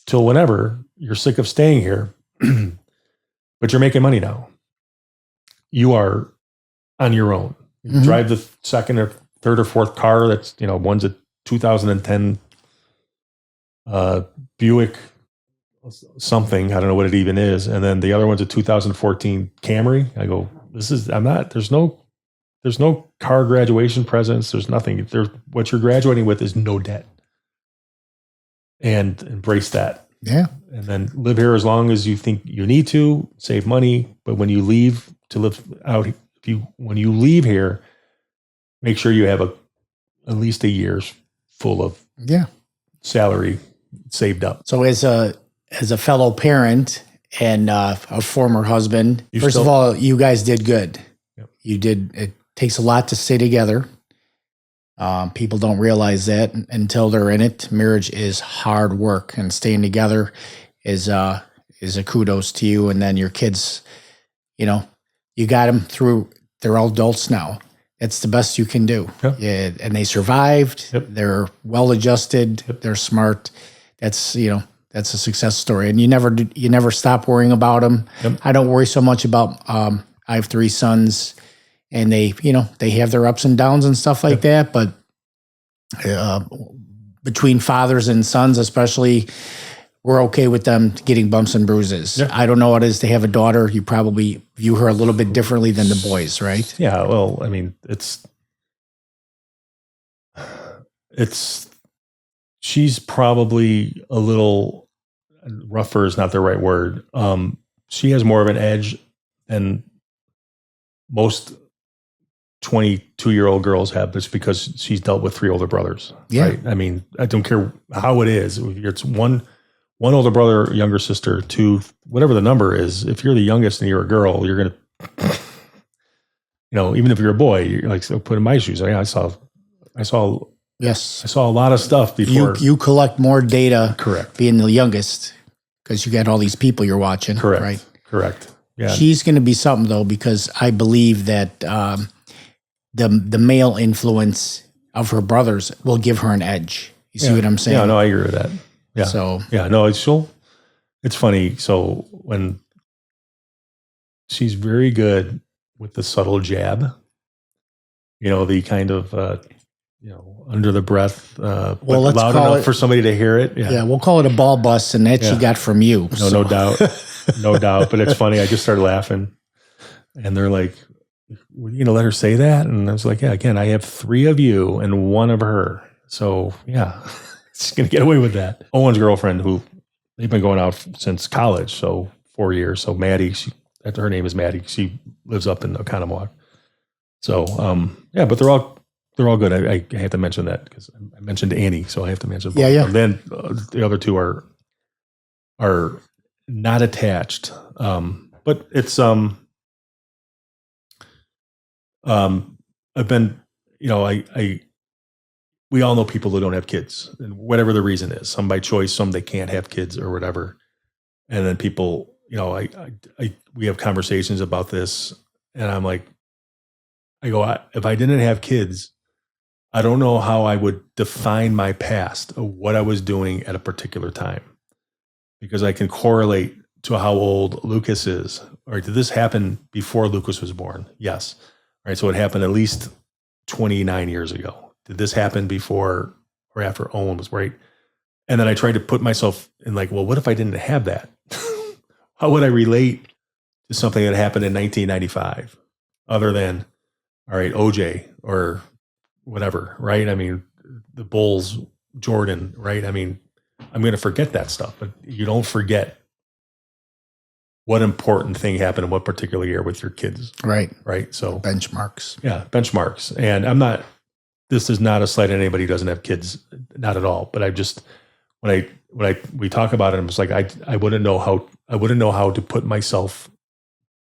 till whenever. You're sick of staying here, but you're making money now. You are on your own. You drive the second or third or fourth car. That's, one's a 2010 Buick something. I don't know what it even is. And then the other one's a 2014 Camry. I go, there's no car graduation presents. There's nothing. What you're graduating with is no debt. And embrace that. Yeah. And then live here as long as you think you need to, save money. But when you leave to live out, when you leave here, make sure you have at least a year's full of salary saved up. So as a fellow parent and a former husband, first of all, you guys did good. Yep. You did. It takes a lot to stay together. People don't realize that until they're in it. Marriage is hard work, and staying together is a kudos to you. And then your kids, you got them through. They're all adults now. It's the best you can do. Yep. Yeah, and they survived. Yep. They're well adjusted. Yep. They're smart. That's a success story. And you never stop worrying about them. Yep. I don't worry so much about. I have 3 sons, and they have their ups and downs and stuff like that. But between fathers and sons, especially, we're okay with them getting bumps and bruises. Yeah. I don't know what it is to have a daughter. You probably view her a little bit differently than the boys, right? Yeah. Well, I mean, she's probably a little rougher is not the right word. She has more of an edge than most 22-year-old girls have, just because she's dealt with 3 older brothers. Yeah. Right? I mean, I don't care how it is. It's one older brother, younger sister, 2, whatever the number is. If you're the youngest and you're a girl, you're going to, even if you're a boy, you're like, so put in my shoes. I saw Yes. I saw a lot of stuff before. You collect more data. Correct. Being the youngest, because you got all these people you're watching. Correct. Right. Correct. Yeah. She's going to be something, though, because I believe that the male influence of her brothers will give her an edge. You see what I'm saying? Yeah, no, I agree with that. Yeah. So yeah, no, it's funny. So when she's very good with the subtle jab, the kind of under the breath, let's loud call enough it, for somebody to hear it. Yeah, we'll call it a ball bust, and that she got from you. No, no doubt, no doubt. But it's funny. I just started laughing, and they're like, "Were you gonna let her say that?" And I was like, "Yeah." Again, I have 3 of you and 1 of her, so yeah, she's gonna get away with that. Owen's girlfriend, who they've been going out since college, so 4 years. So Maddie, her name is Maddie. She lives up in Oconomowoc. So but they're all good. I have to mention that because I mentioned Annie, so I have to mention both. Yeah. And then the other 2 are not attached, but it's I've been we all know people who don't have kids, and whatever the reason is, some by choice, some they can't have kids or whatever, and then people, we have conversations about this, and I'm like, if I didn't have kids, I don't know how I would define my past of what I was doing at a particular time, because I can correlate to how old Lucas is. All right, did this happen before Lucas was born? Yes. All right, so it happened at least 29 years ago. Did this happen before or after Owen was right? And then I tried to put myself in like, well, what if I didn't have that? How would I relate to something that happened in 1995 other than, all right, OJ or whatever, right? I mean, the Bulls, Jordan, right? I mean, I'm going to forget that stuff, but you don't forget what important thing happened in what particular year with your kids. Right. Right. So benchmarks. Yeah. Benchmarks. And this is not a slight at anybody who doesn't have kids, not at all. But I just, we talk about it, I'm just like, I wouldn't know how to put myself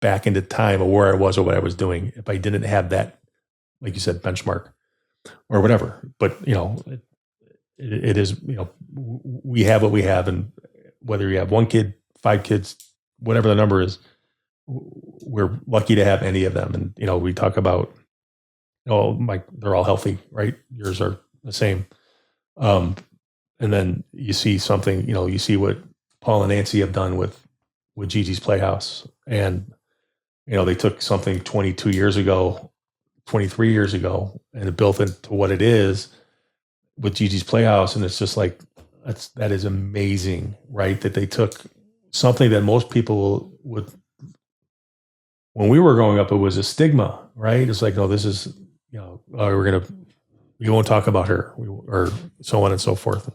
back into time of where I was or what I was doing if I didn't have that, like you said, benchmark or whatever. But, it is, we have what we have. And whether you have 1 kid, 5 kids, whatever the number is, we're lucky to have any of them. And, we talk about, they're all healthy, right? Yours are the same. And then you see something, you see what Paul and Nancy have done with Gigi's Playhouse. And, they took something 22 years ago, 23 years ago, and it built into what it is with Gigi's Playhouse. And it's just like, that is amazing, right? That they took something that most people would, when we were growing up, it was a stigma, right? It's like, no, this is, we won't talk about her, or so on and so forth.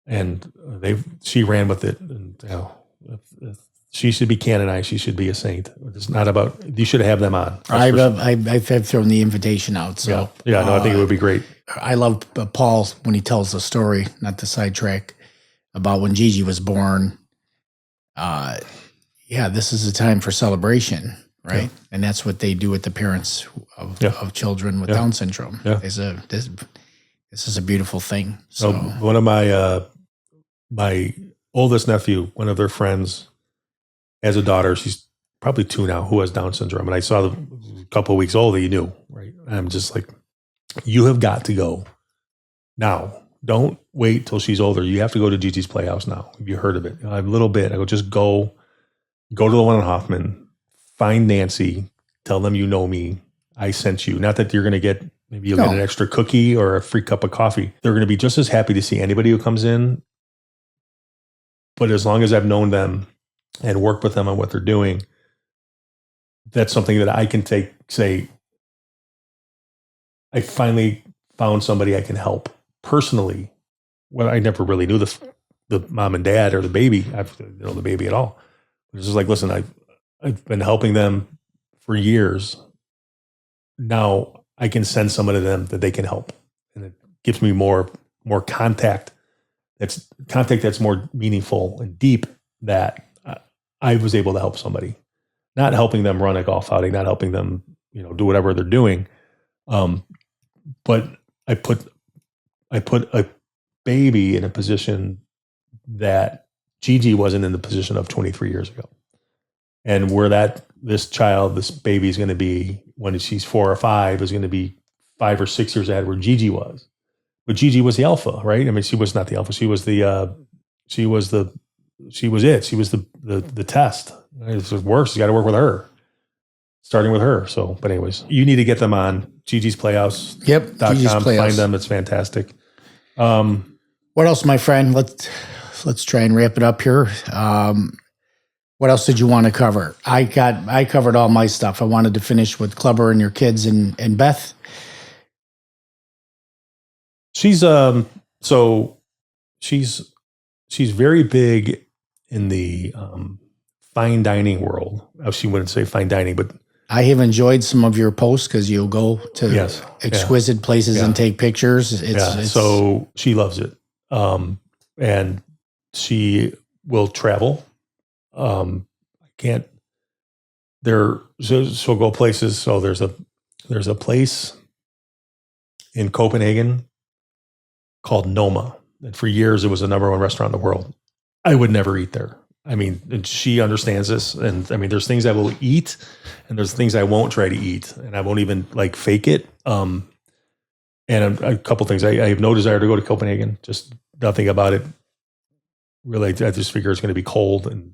And she ran with it, and if she should be canonized. She should be a saint. It's not about, you should have them on. I've thrown the invitation out. So I think it would be great. I love Paul when he tells the story, not to sidetrack, about when Gigi was born. This is a time for celebration, right? Yeah. And that's what they do with the parents of children with Down syndrome. Yeah. This is a beautiful thing. So one of my oldest nephew, one of their friends, has a daughter. She's probably 2 now, who has Down syndrome. And I saw a couple of weeks old that you knew, right? And I'm just like, you have got to go now. Don't wait till she's older. You have to go to Gigi's Playhouse now. Have you heard of it? A little bit. I go, just go to the one in Hoffman, find Nancy, tell them you know me. I sent you. Not that you're going to get, maybe you'll get an extra cookie or a free cup of coffee. They're going to be just as happy to see anybody who comes in. But as long as I've known them and worked with them on what they're doing, that's something that I can say, I finally found somebody I can help personally. Well, I never really knew the mom and dad or the baby. I don't know the baby at all. It's just like, listen, I've been helping them for years. Now I can send someone to them that they can help. And it gives me more contact. That's more meaningful and deep, that I was able to help somebody. Not helping them run a golf outing, not helping them, do whatever they're doing. But I put a baby in a position that Gigi wasn't in the position of 23 years ago. And where this baby is going to be when she's 4 or 5 is going to be 5 or 6 years ahead where Gigi was. But Gigi was the alpha, right? I mean, she was not the alpha. She was it. She was the test. It was worse. You got to work with her, starting with her. So, but anyways, you need to get them on Gigi's Playhouse. Yep. Gigi's Playhouse. Find them. It's fantastic. What else, my friend? Let's try and wrap it up here. What else did you want to cover? I covered all my stuff. I wanted to finish with Clubber and your kids and Beth. She's she's very big in the fine dining world. She wouldn't say fine dining, but I have enjoyed some of your posts because you'll go to exquisite places and take pictures. So she loves it. And she will travel. She'll go places. So there's a place in Copenhagen called Noma. And for years, it was the #1 restaurant in the world. I would never eat there. I mean, and she understands this. And I mean, there's things I will eat and there's things I won't try to eat. And I won't even fake it. And a couple things. I have no desire to go to Copenhagen. Just nothing about it. Really, I just figure it's going to be cold and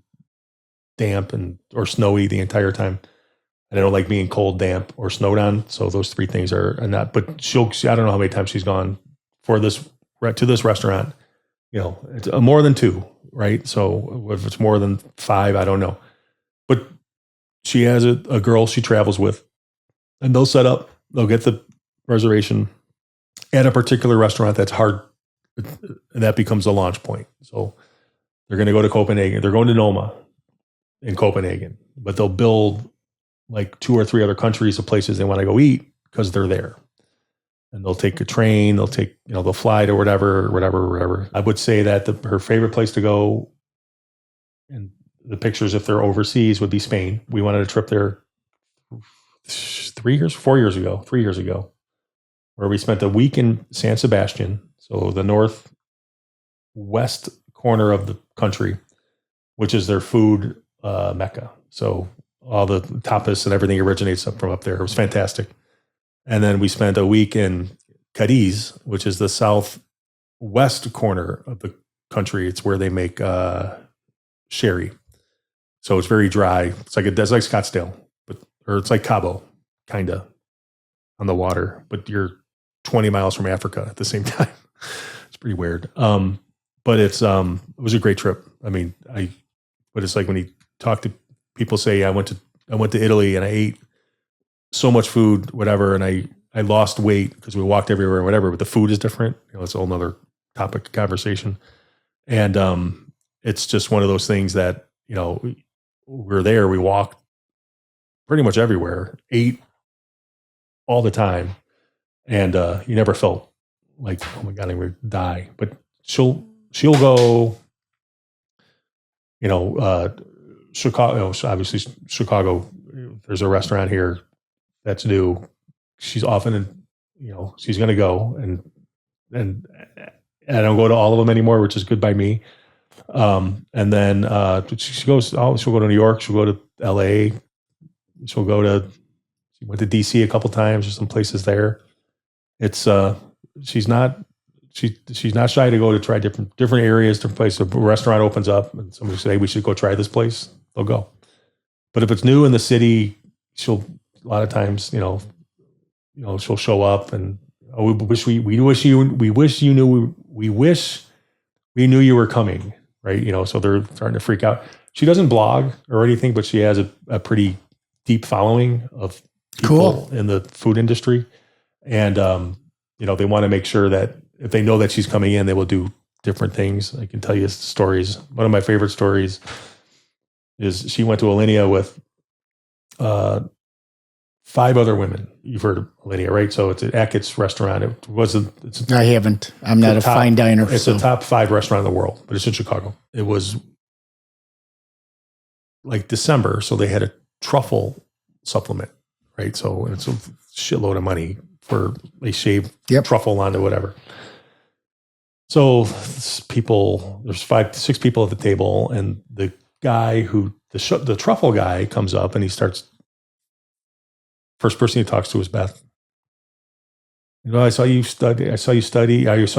damp or snowy the entire time. And I don't like being cold, damp, or snowed on. So those 3 things are not. But I don't know how many times she's gone to this restaurant. It's more than 2, right? So if it's more than 5, I don't know. But she has a girl she travels with, and they'll get the reservation at a particular restaurant that's hard, and that becomes a launch point. So they're going to go to Copenhagen. They're going to Noma in Copenhagen, but they'll build 2 or 3 other countries of places they want to go eat because they're there. And they'll take a train, they'll fly to whatever. I would say that her favorite place to go, and the pictures, if they're overseas, would be Spain. We wanted a trip there 3 years ago, where we spent a week in San Sebastian. So the northwest corner of the country, which is their food mecca. So all the tapas and everything originates from up there. It was fantastic. And then we spent a week in Cadiz, which is the southwest corner of the country. It's where they make sherry. So it's very dry. It's like Scottsdale, or it's like Cabo, kind of, on the water. But you're 20 miles from Africa at the same time. It's pretty weird. but it was a great trip. I mean, but it's like when you talk to people say, I went to Italy and I ate so much food, whatever. And I lost weight because we walked everywhere and whatever, but the food is different. It's a whole nother topic of conversation. And, it's just one of those things that, we're there, we walked pretty much everywhere, ate all the time. And, you never felt like, oh my God, I'm going to die. But she'll go, Chicago, obviously Chicago, there's a restaurant here that's new. She's often, she's going to go and I don't go to all of them anymore, which is good by me. And then, she'll go to New York. She'll go to LA. She went to DC a couple times. There's some places there. It's, she's not shy to go to try different areas, different places. If a restaurant opens up and somebody say, hey, we should go try this place, they'll go. But if it's new in the city, she'll, a lot of times, she'll show up and, oh, we wish we knew you were coming. Right. So they're starting to freak out. She doesn't blog or anything, but she has a pretty deep following of people in the food industry. And, they want to make sure that if they know that she's coming in, they will do different things. I can tell you stories. One of my favorite stories is she went to Alinea with 5 other women. You've heard of Alinea, right? So it's an Ackett's restaurant. I haven't. I'm not a fine diner. It's a top 5 restaurant in the world, but it's in Chicago. It was like December, so they had a truffle supplement, right? So it's a shitload of money for they shave truffle onto whatever. So there's 5-6 people at the table, and the guy the truffle guy comes up and he starts. First person he talks to is Beth. I saw you study. I saw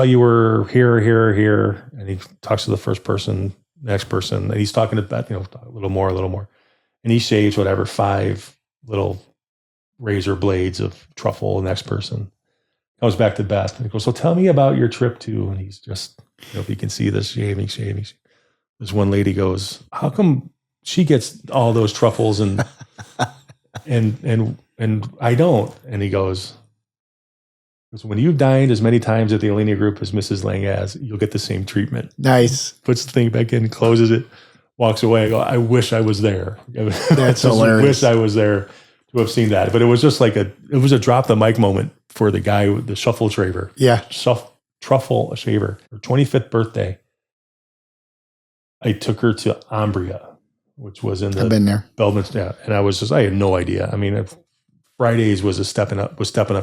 you were here. And he talks to the first person, next person, and he's talking to Beth, a little more. And he shaves 5 little razor blades of truffle. The next person comes back to Beth and he goes, so tell me about your trip to, and he's just, if you can see this shaving. This one lady goes, how come she gets all those truffles and I don't? And he goes, when you've dined as many times at the Alinea Group as Mrs. Lang has, you'll get the same treatment. Nice. Puts the thing back in, closes it, walks away. I go, I wish I was there. That's hilarious. I wish I was there to have seen that. But it was just it was a drop the mic moment for the guy with the truffle shaver. Yeah. Truffle shaver. Her 25th birthday, I took her to Umbria, which was in the I've been there. Belmont. Yeah. And I had no idea. I mean, Fridays was stepping up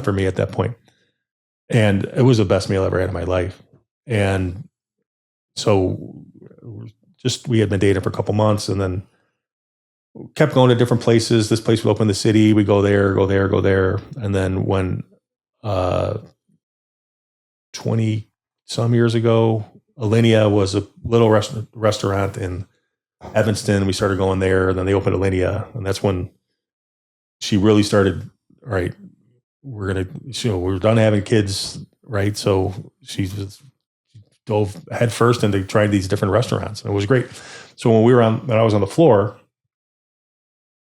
for me at that point. And it was the best meal I ever had in my life. And so we had been dating for a couple months and then kept going to different places. This place would open in the city. We go there. And then when 20 some years ago, Alinea was a little restaurant in Evanston. We started going there. And then they opened Alinea. And that's when she really started, all right, we're done having kids, right? So she just dove head first into trying these different restaurants. And it was great. So when I was on the floor,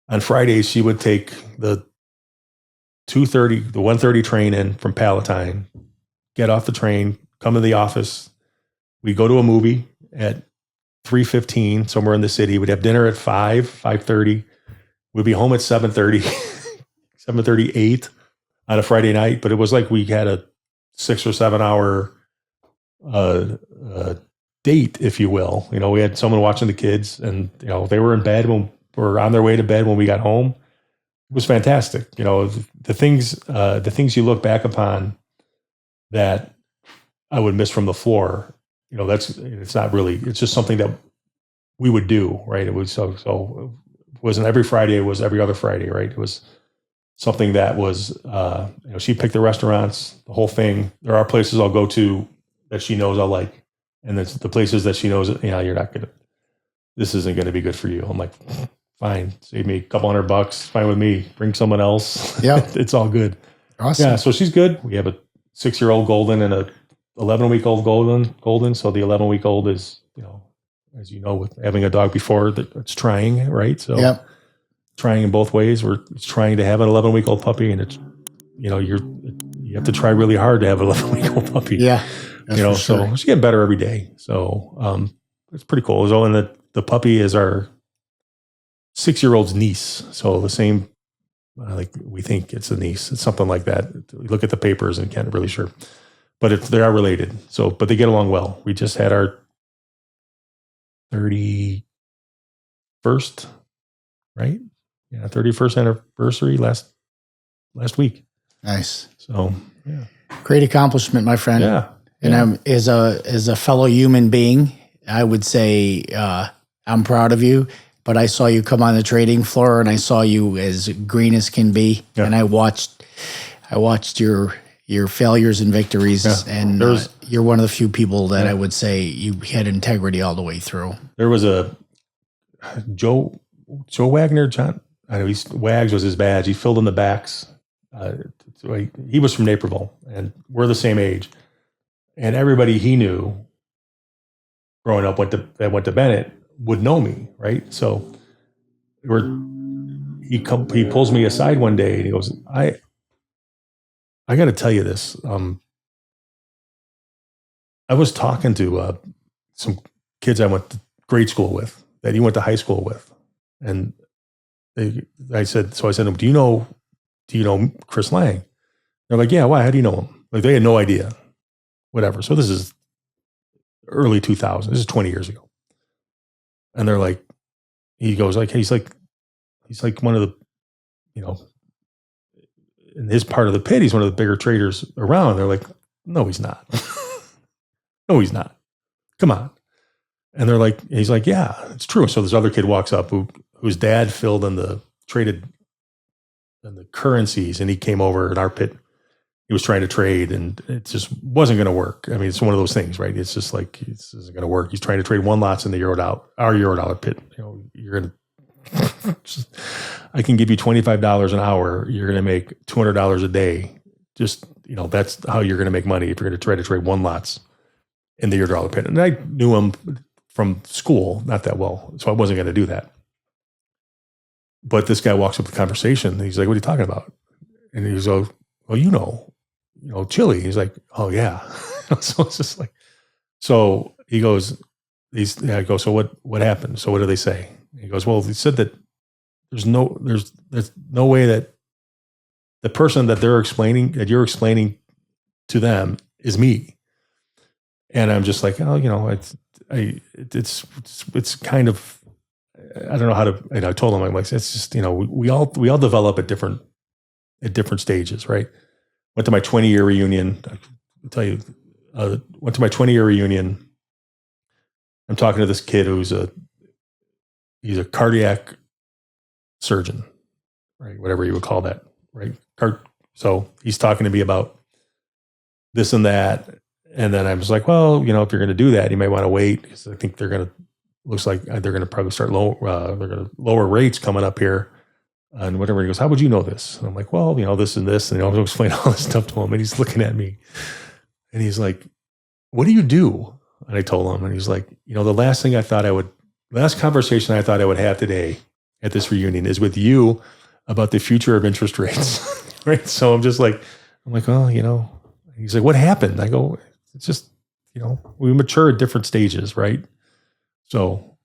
on Fridays, she would take the 1:30 train in from Palatine, get off the train, come to the office. We'd go to a movie at 3:15 somewhere in the city. We'd have dinner at 5:30. We'd be home at 7:30, 7:30, 8 on a Friday night. But it was like we had a 6 or 7 hour date, if you will. We had someone watching the kids, and they were in bed or on their way to bed when we got home. It was fantastic. The things you look back upon that I would miss from the floor. It's not really. It's just something that we would do, right? It was so it wasn't every Friday. It was every other Friday, right? It was something that was. She picked the restaurants, the whole thing. There are places I'll go to that she knows I'll like, and it's the places that she knows you're not gonna. This isn't going to be good for you. I'm like, fine, save me a couple $100, fine with me. Bring someone else. Yeah, it's all good. Awesome. Yeah, so she's good. We have a 6-year-old golden and a 11-week-old golden. So the 11-week-old is, as you know, with having a dog before, it's trying, right? So Yep. trying in both ways. We're trying to have an 11-week-old puppy, and it's, you have to try really hard to have an 11-week-old puppy. Yeah. That's for sure. So she's getting better every day. So it's pretty cool. So, and the puppy is our 6-year-old's niece. So the same, we think it's a niece. It's something like that. We look at the papers and can't really sure, but they are related. So, but they get along well. We just had our 31st, right? Yeah, 31st anniversary last week. Nice. So, yeah. Great accomplishment, my friend. Yeah. And as a fellow human being, I would say I'm proud of you. But I saw you come on the trading floor, and I saw you as green as can be. Yeah. And I watched your failures and victories, and you're one of the few people that I would say you had integrity all the way through. There was a Joe Wagner, Wags was his badge. He filled in the backs. He was from Naperville, and we're the same age. And everybody he knew growing up that went to Bennett would know me, right? So he pulls me aside one day and he goes, I got to tell you this. I was talking to some kids I went to grade school with that he went to high school with, and I said, do you know Chris Lang? They're like, yeah. Why? How do you know him? Like, they had no idea. Whatever. So this is early 2000s. This is 20 years ago. And they're like, he goes like, he's like one of the, in his part of the pit, he's one of the bigger traders around. They're like, no, he's not. No, he's not. Come on. And they're like, he's like, yeah, it's true. So this other kid walks up whose dad traded in the currencies, and he came over in our pit. He was trying to trade, and it just wasn't going to work. I mean, it's one of those things, right? It's just like, this isn't going to work. He's trying to trade one lots in the our Eurodollar pit. You're going to, I can give you $25 an hour. You're going to make $200 a day. Just, that's how you're going to make money if you're going to try to trade one lots in the Eurodollar pit. And I knew him from school, not that well, so I wasn't going to do that. But this guy walks up the conversation, and he's like, what are you talking about? And he's like, well, Chili. He's like, oh yeah. So it's just like, so he goes, I go, so what happened? So what do they say? He goes, well, he said that there's no way that the person that you're explaining to them is me. And I'm just like, oh, it's kind of, I don't know how to, and I told him, I'm like, it's just, we all develop at different stages, right? Went to my 20-year reunion. I'll tell you, went to my 20-year reunion. I'm talking to this kid who's he's a cardiac surgeon, right? Whatever you would call that, right? So he's talking to me about this and that. And then I was like, well, if you're going to do that, you may want to wait, because I think looks like they're going to probably start they're going to lower rates coming up here. And whatever. He goes, how would you know this? And I'm like, well, this and this. And I was explaining all this stuff to him. And he's looking at me. And he's like, what do you do? And I told him. And he's like, the last conversation I thought I would have today at this reunion is with you about the future of interest rates. Right? So I'm like, oh, he's like, what happened? I go, it's just, we mature at different stages, right? So,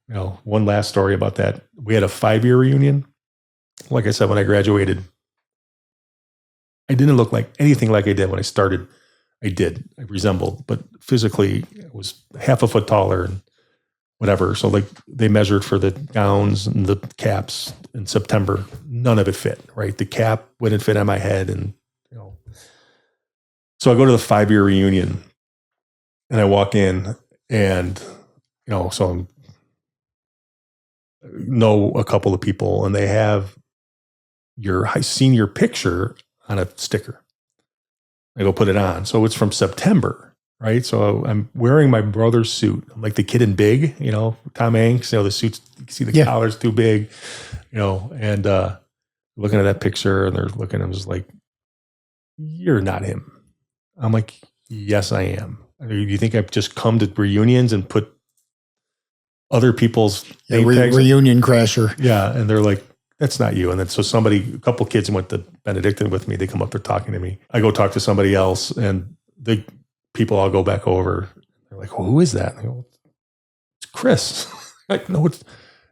one last story about that. We had a 5-year reunion. Like I said, when I graduated, I didn't look like anything like I did when I started. I resembled, but physically I was half a foot taller and whatever. So like, they measured for the gowns and the caps in September. None of it fit, right? The cap wouldn't fit on my head. And, so I go to the 5-year reunion and I walk in, and, so I know a couple of people, and they have your senior picture on a sticker. I go put it on. So it's from September, right? So I'm wearing my brother's suit. I'm like the kid in Big, Tom Hanks, the suits, you can see the collar's too big, and looking at that picture, and they're looking, I'm just like, you're not him. I'm like, yes, I am. You think I've just come to reunions and put other people's name tags? Reunion crasher. Yeah. And they're like, that's not you. And then so a couple kids went to Benedictine with me. They come up, they're talking to me. I go talk to somebody else, and the people all go back over. They're like, well, who is that? And I go, it's Chris. Like, no,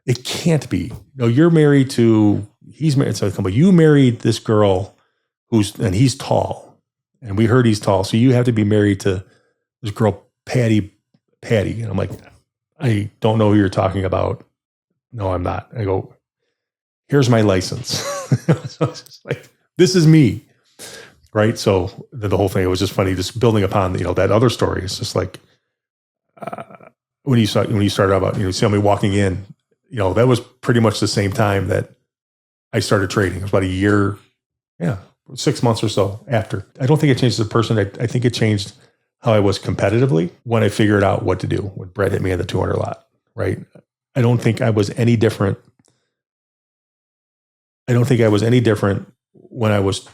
it can't be. No, you're married to, he's married. So I come, but you married this girl and he's tall. And we heard he's tall. So you have to be married to this girl, Patty. And I'm like, I don't know who you're talking about. No, I'm not. I go, here's my license. So it's just like, this is me. Right. So the whole thing, it was just funny, just building upon, that other story. It's just like, when you started about, you saw me walking in, that was pretty much the same time that I started trading. It was about a year, 6 months or so after. I don't think it changed the person. I think it changed how I was competitively when I figured out what to do when Brett hit me in the 200 lot, right? I don't think I was any different. I don't think I was any different when I was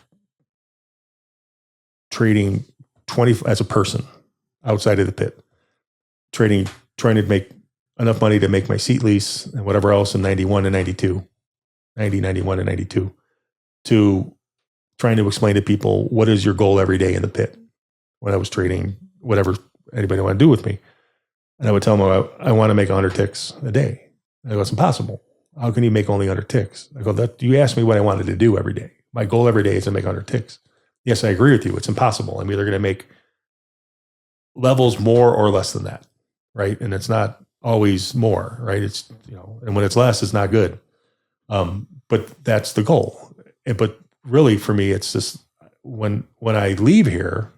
trading 20 as a person outside of the pit, trying to make enough money to make my seat lease and whatever else in 91 and 92, 91 and 92, to trying to explain to people, what is your goal every day in the pit when I was trading, whatever anybody wanted to do with me. And I would tell them, I want to make 100 ticks a day. And I go, it's impossible. How can you make only 100 ticks? I go, you asked me what I wanted to do every day. My goal every day is to make 100 ticks. Yes, I agree with you. It's impossible. I'm either going to make levels more or less than that, right? And it's not always more, right? It's, and when it's less, it's not good. But that's the goal. But really for me, it's just when I leave here,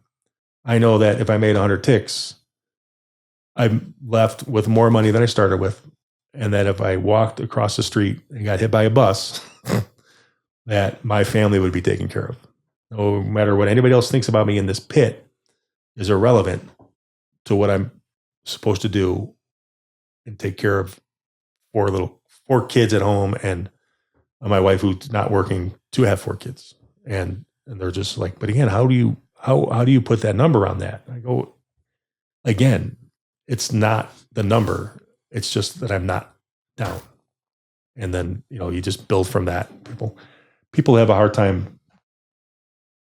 I know that if I made 100 ticks, I'm left with more money than I started with. And that if I walked across the street and got hit by a bus, that my family would be taken care of. No matter what anybody else thinks about me in this pit is irrelevant to what I'm supposed to do and take care of four kids at home, and my wife who's not working to have 4 kids. And they're just like, but again, how do you put that number on that? I go, again, it's not the number. It's just that I'm not down. And then, you just build from that. People have a hard time,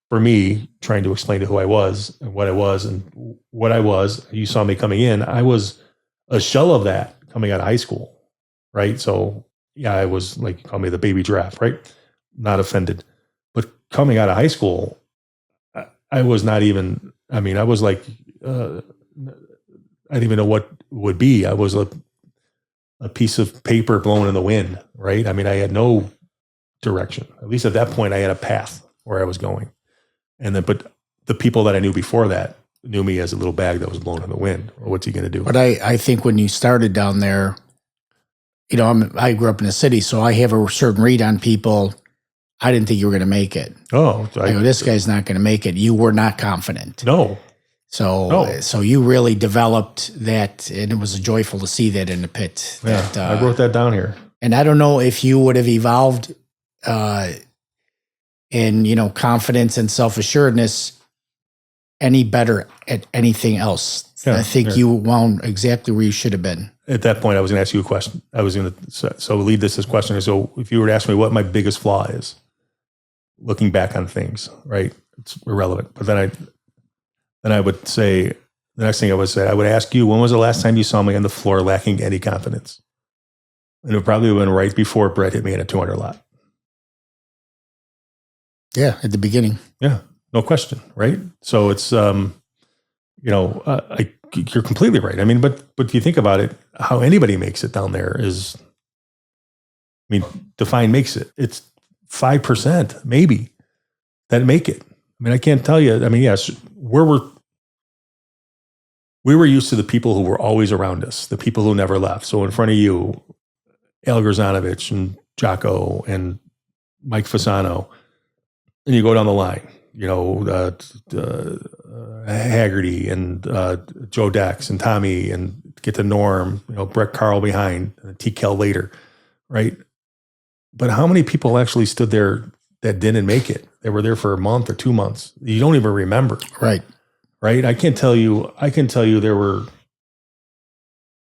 for me, trying to explain to who I was and what I was and what I was. You saw me coming in. I was a shell of that coming out of high school, right? So yeah, I was like, you call me the baby giraffe, right? Not offended. But coming out of high school, I was not even, I was like, I didn't even know what would be. I was a piece of paper blown in the wind, right? I had no direction. At least at that point, I had a path where I was going. And then, but the people that I knew before that knew me as a little bag that was blown in the wind. Well, what's he going to do? But I think when you started down there, I grew up in the city, so I have a certain read on people. I didn't think you were going to make it. Oh, I go, this guy's not going to make it. You were not confident. No. So you really developed that, and it was joyful to see that in the pit. Yeah, I wrote that down here. And I don't know if you would have evolved in confidence and self-assuredness any better at anything else. Yeah, I think you wound exactly where you should have been. At that point, I was going to ask you a question. I was going to, so lead this as question. So if you were to ask me what my biggest flaw is, looking back on things, right? It's irrelevant. But then I would say, the next thing I would say, I would ask you, when was the last time you saw me on the floor lacking any confidence? And it would probably have been right before Brett hit me in a 200 lot. Yeah, at the beginning. Yeah, no question, right? So it's, you're completely right. But if you think about it, how anybody makes it down there is, Define makes it. It's 5% maybe that make it. I can't tell you. Yes, we were used to the people who were always around us, the people who never left. So in front of you, Al Grzanovich and Jocko and Mike Fasano, and you go down the line, Haggerty and Joe Dex and Tommy, and get to Norm, Brett Carl behind, and T. Kel later, right? But how many people actually stood there that didn't make it? They were there for a month or 2 months. You don't even remember. Right. right? I can tell you there were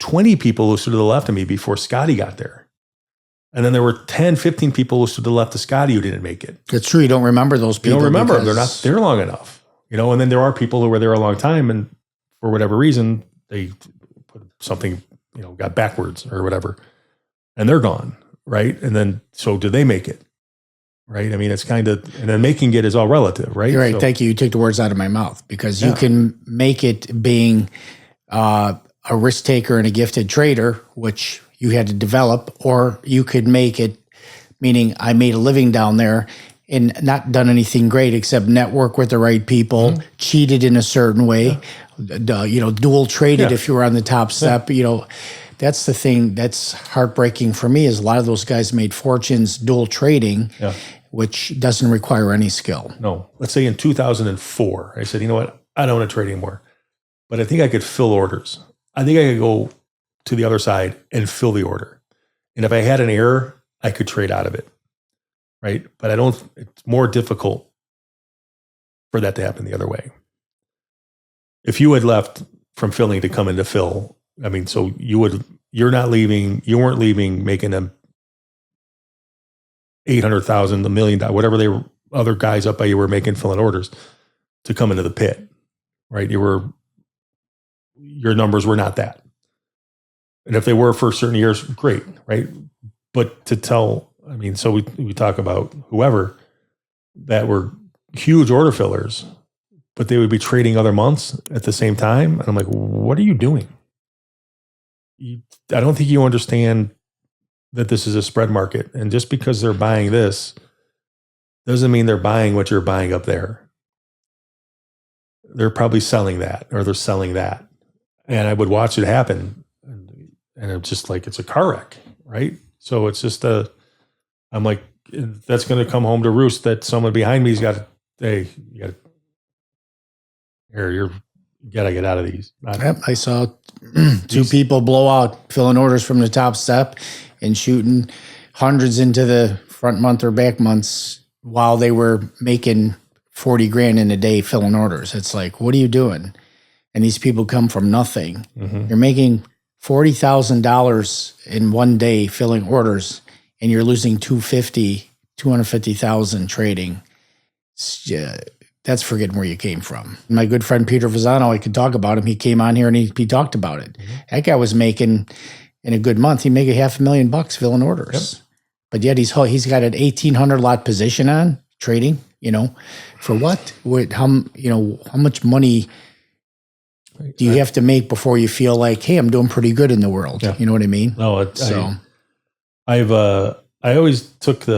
20 people who stood to the left of me before Scotty got there. And then there were 10, 15 people who stood to the left of Scotty who didn't make it. It's true. You don't remember those people. You don't remember them. They're not there long enough. And then there are people who were there a long time, and for whatever reason, they put something, got backwards or whatever, and they're gone, right? And then, so do they make it? Right? I mean, it's kind of, and then making it is all relative, right? You're right. So, thank you. You took the words out of my mouth, because you can make it being a risk taker and a gifted trader, which you had to develop, or you could make it, meaning I made a living down there and not done anything great except network with the right people, cheated in a certain way, dual traded if you were on the top step. That's the thing that's heartbreaking for me, is a lot of those guys made fortunes dual trading, which doesn't require any skill. No. Let's say in 2004, I said, you know what? I don't want to trade anymore, but I think I could fill orders. I think I could go to the other side and fill the order. And if I had an error, I could trade out of it. Right. But it's more difficult for that to happen the other way. If you had left from filling to come into fill, I mean, so you weren't leaving making them 800,000, $1 million, whatever other guys up by you were making filling orders to come into the pit, right? Your numbers were not that. And if they were for certain years, great, right? But so we talk about whoever that were huge order fillers, but they would be trading other months at the same time. And I'm like, what are you doing? I don't think you understand that this is a spread market. And just because they're buying this doesn't mean they're buying what you're buying up there. They're probably selling that, or they're selling that. And I would watch it happen. And I'm just like, it's a car wreck, right? So it's just I'm like, that's going to come home to roost, that someone behind me's got to, hey, you got to get out of these. I saw two people blow out filling orders from the top step and shooting hundreds into the front month or back months while they were making 40 grand in a day filling orders. It's like, what are you doing? And these people come from nothing. Mm-hmm. You're making $40,000 in one day filling orders, and you're losing $250,000 trading. That's forgetting where you came from. My good friend Peter Fasano, I could talk about him. He came on here and he talked about it. Mm-hmm. That guy was making, in a good month, he'd make $500,000 filling orders. Yep. But yet he's got an 1,800 lot position on trading. For what? How much money do you have to make before you feel like, hey, I'm doing pretty good in the world? Yeah. You know what I mean? No, I always took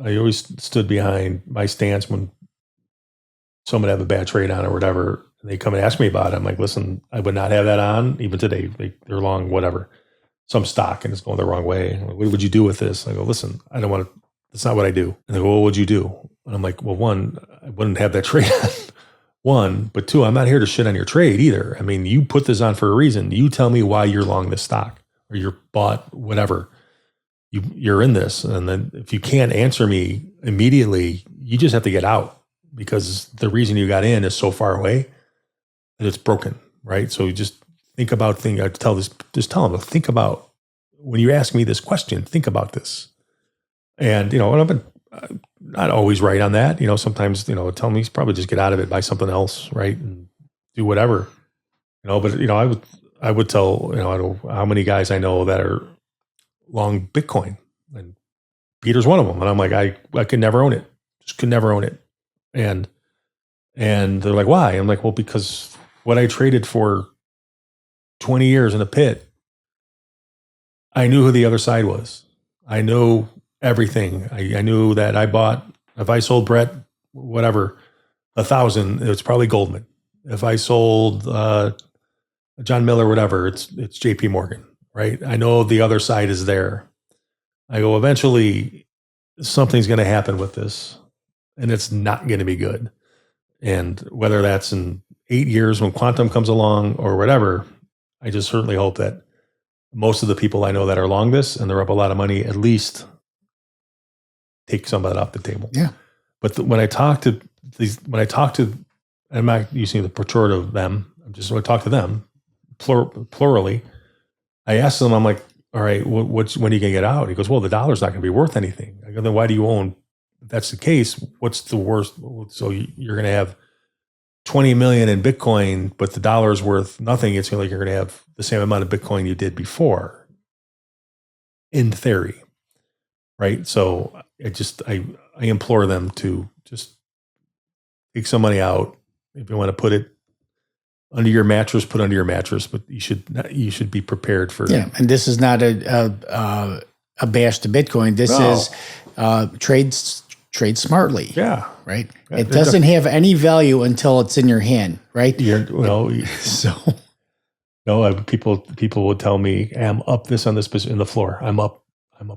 I always stood behind my stance when someone would have a bad trade on or whatever, and they come and ask me about it. I'm like, listen, I would not have that on even today. They're long, whatever, some stock, and it's going the wrong way. Like, what would you do with this? I go, listen, I don't want to, that's not what I do. And they go, well, what would you do? And I'm like, well, one, I wouldn't have that trade on. One, but two, I'm not here to shit on your trade either. I mean, you put this on for a reason. You tell me why you're long this stock, or you're bought whatever. You're in this. And then if you can't answer me immediately, you just have to get out, because the reason you got in is so far away that it's broken, right? So you just think about I tell them, think about, when you ask me this question, think about this. And, and I've been not always right on that. Sometimes, tell me, probably just get out of it, buy something else, right? And do whatever, but, I would tell, I don't know how many guys I know that are long Bitcoin, and Peter's one of them. And I'm like, I could never own it. Just could never own it. And they're like, why? I'm like, well, because what I traded for 20 years in a pit, I knew who the other side was. I knew everything. I knew that I bought, if I sold Brett, whatever, 1,000, it's probably Goldman. If I sold John Miller, whatever, it's JP Morgan, right? I know the other side is there. I go, eventually something's going to happen with this, and it's not going to be good. And whether that's in 8 years when quantum comes along or whatever, I just certainly hope that most of the people I know that are long this and they're up a lot of money, at least take some of that off the table. Yeah. But when I talk to when I talk to, I'm not using the pejorative them. I'm just when I talk to them plurally. I ask them, I'm like, all right, when are you gonna get out? He goes, well, the dollar's not gonna be worth anything. I go, then why do you own? If that's the case, what's the worst? So you're gonna have 20 million in Bitcoin, but the dollar is worth nothing. It's like you're going to have the same amount of Bitcoin you did before, in theory, right? So I implore them to just take some money out. If you want to put it under your mattress, put under your mattress. But you should be prepared for. Yeah, and this is not a bash to Bitcoin. This is trade smartly. Yeah. Right. It doesn't have any value until it's in your hand. Right. So people will tell me, I'm up this on this position in the floor. I'm up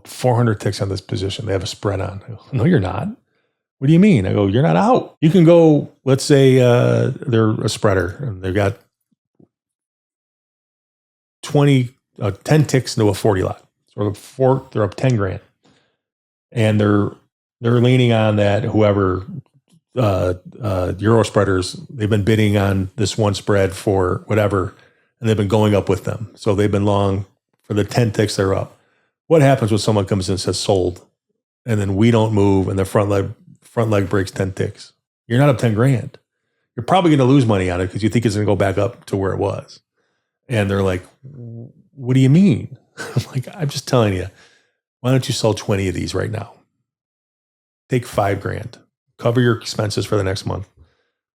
400 ticks on this position. They have a spread on. I go, no, you're not. What do you mean? I go, you're not out. You can go, let's say they're a spreader and they've got 10 ticks into a 40 lot. So they're up 10 grand. And they're leaning on that whoever Euro spreaders, they've been bidding on this one spread for whatever, and they've been going up with them. So they've been long for the 10 ticks they're up. What happens when someone comes in and says sold, and then we don't move and the front leg breaks 10 ticks? You're not up 10 grand. You're probably going to lose money on it because you think it's going to go back up to where it was. And they're like, what do you mean? I'm like, I'm just telling you, why don't you sell 20 of these right now? Take 5 grand, cover your expenses for the next month.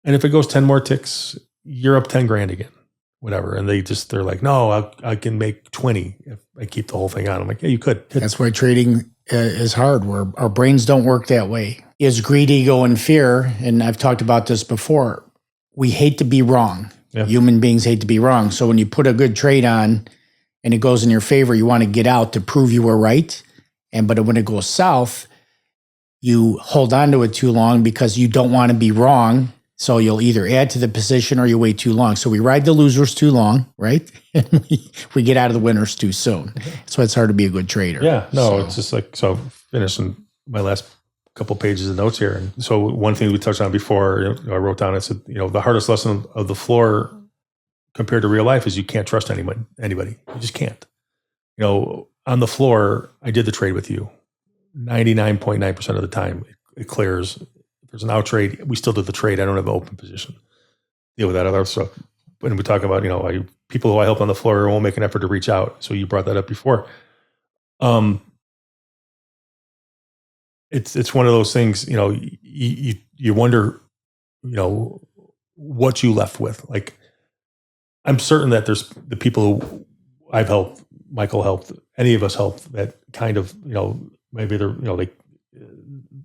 And if it goes 10 more ticks, you're up 10 grand again, whatever. And they're like, no, I can make 20 if I keep the whole thing on. I'm like, yeah, you could. That's why trading is hard, where our brains don't work that way. Is greed, ego, and fear. And I've talked about this before. We hate to be wrong. Yeah. Human beings hate to be wrong. So when you put a good trade on and it goes in your favor, you want to get out to prove you were right. But when it goes south, you hold on to it too long because you don't want to be wrong. So you'll either add to the position or you wait too long. So we ride the losers too long, right? And we get out of the winners too soon. That's why it's hard to be a good trader. Yeah, no, it's just like, so finishing my last couple pages of notes here. And so one thing we touched on before, I wrote down, I said, the hardest lesson of the floor compared to real life is you can't trust anybody. You just can't. On the floor, I did the trade with you. 99.9% of the time, it clears. If there's an out trade, we still do the trade. I don't have an open position. Deal with that other stuff. When we talk about, people who I help on the floor won't make an effort to reach out. So you brought that up before. It's one of those things, you wonder, what you left with. Like, I'm certain that there's the people who I've helped, Michael helped, any of us helped, that kind of, maybe they're,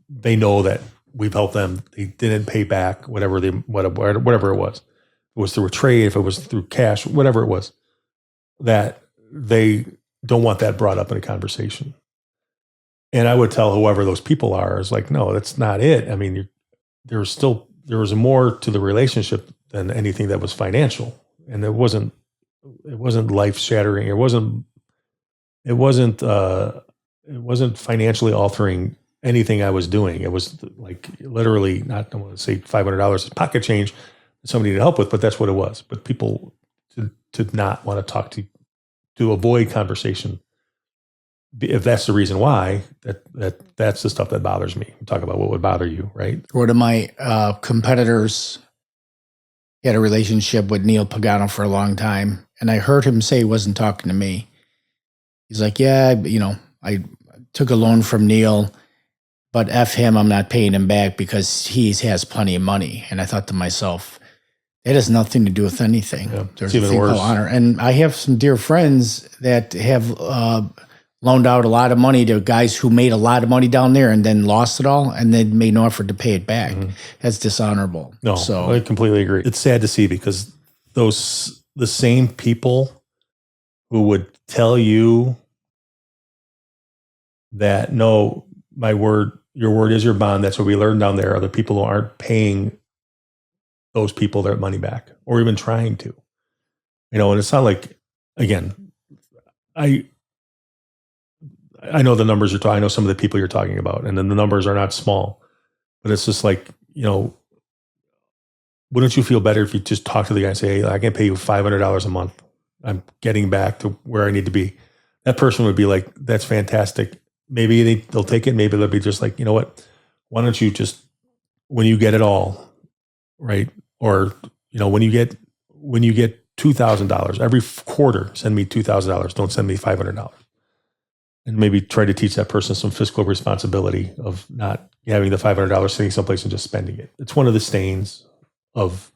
they know that we've helped them. They didn't pay back whatever it was. If it was through a trade, if it was through cash, whatever it was, that they don't want that brought up in a conversation. And I would tell whoever those people are, is like, no, that's not it. I mean, there was more to the relationship than anything that was financial. And it wasn't life shattering. It wasn't financially altering anything I was doing. It was like literally not, I want to say $500 pocket change that somebody needed help with, but that's what it was. But people to not want to talk to avoid conversation, if that's the reason why, that's the stuff that bothers me. We talk about what would bother you, right? One of my competitors had a relationship with Neil Pagano for a long time, and I heard him say he wasn't talking to me. He's like, yeah, I took a loan from Neil, but F him, I'm not paying him back because he has plenty of money. And I thought to myself, that has nothing to do with anything. Yeah, there's a thing called honor. And I have some dear friends that have loaned out a lot of money to guys who made a lot of money down there and then lost it all and then made no effort to pay it back. Mm-hmm. That's dishonorable. No, so I completely agree. It's sad to see because the same people who would tell you that, no, your word is your bond. That's what we learned down there. Are the people who aren't paying those people their money back or even trying to, and it's not like, again, I know the numbers I know some of the people you're talking about, and then the numbers are not small, but it's just like, wouldn't you feel better if you just talk to the guy and say, hey, I can pay you $500 a month. I'm getting back to where I need to be. That person would be like, that's fantastic. Maybe they'll take it. Maybe they'll be just like, you know what? Why don't you just, when you get it all, right? Or, when you get $2,000 every quarter, send me $2,000. Don't send me $500. And maybe try to teach that person some fiscal responsibility of not having the $500 sitting someplace and just spending it. It's one of the stains of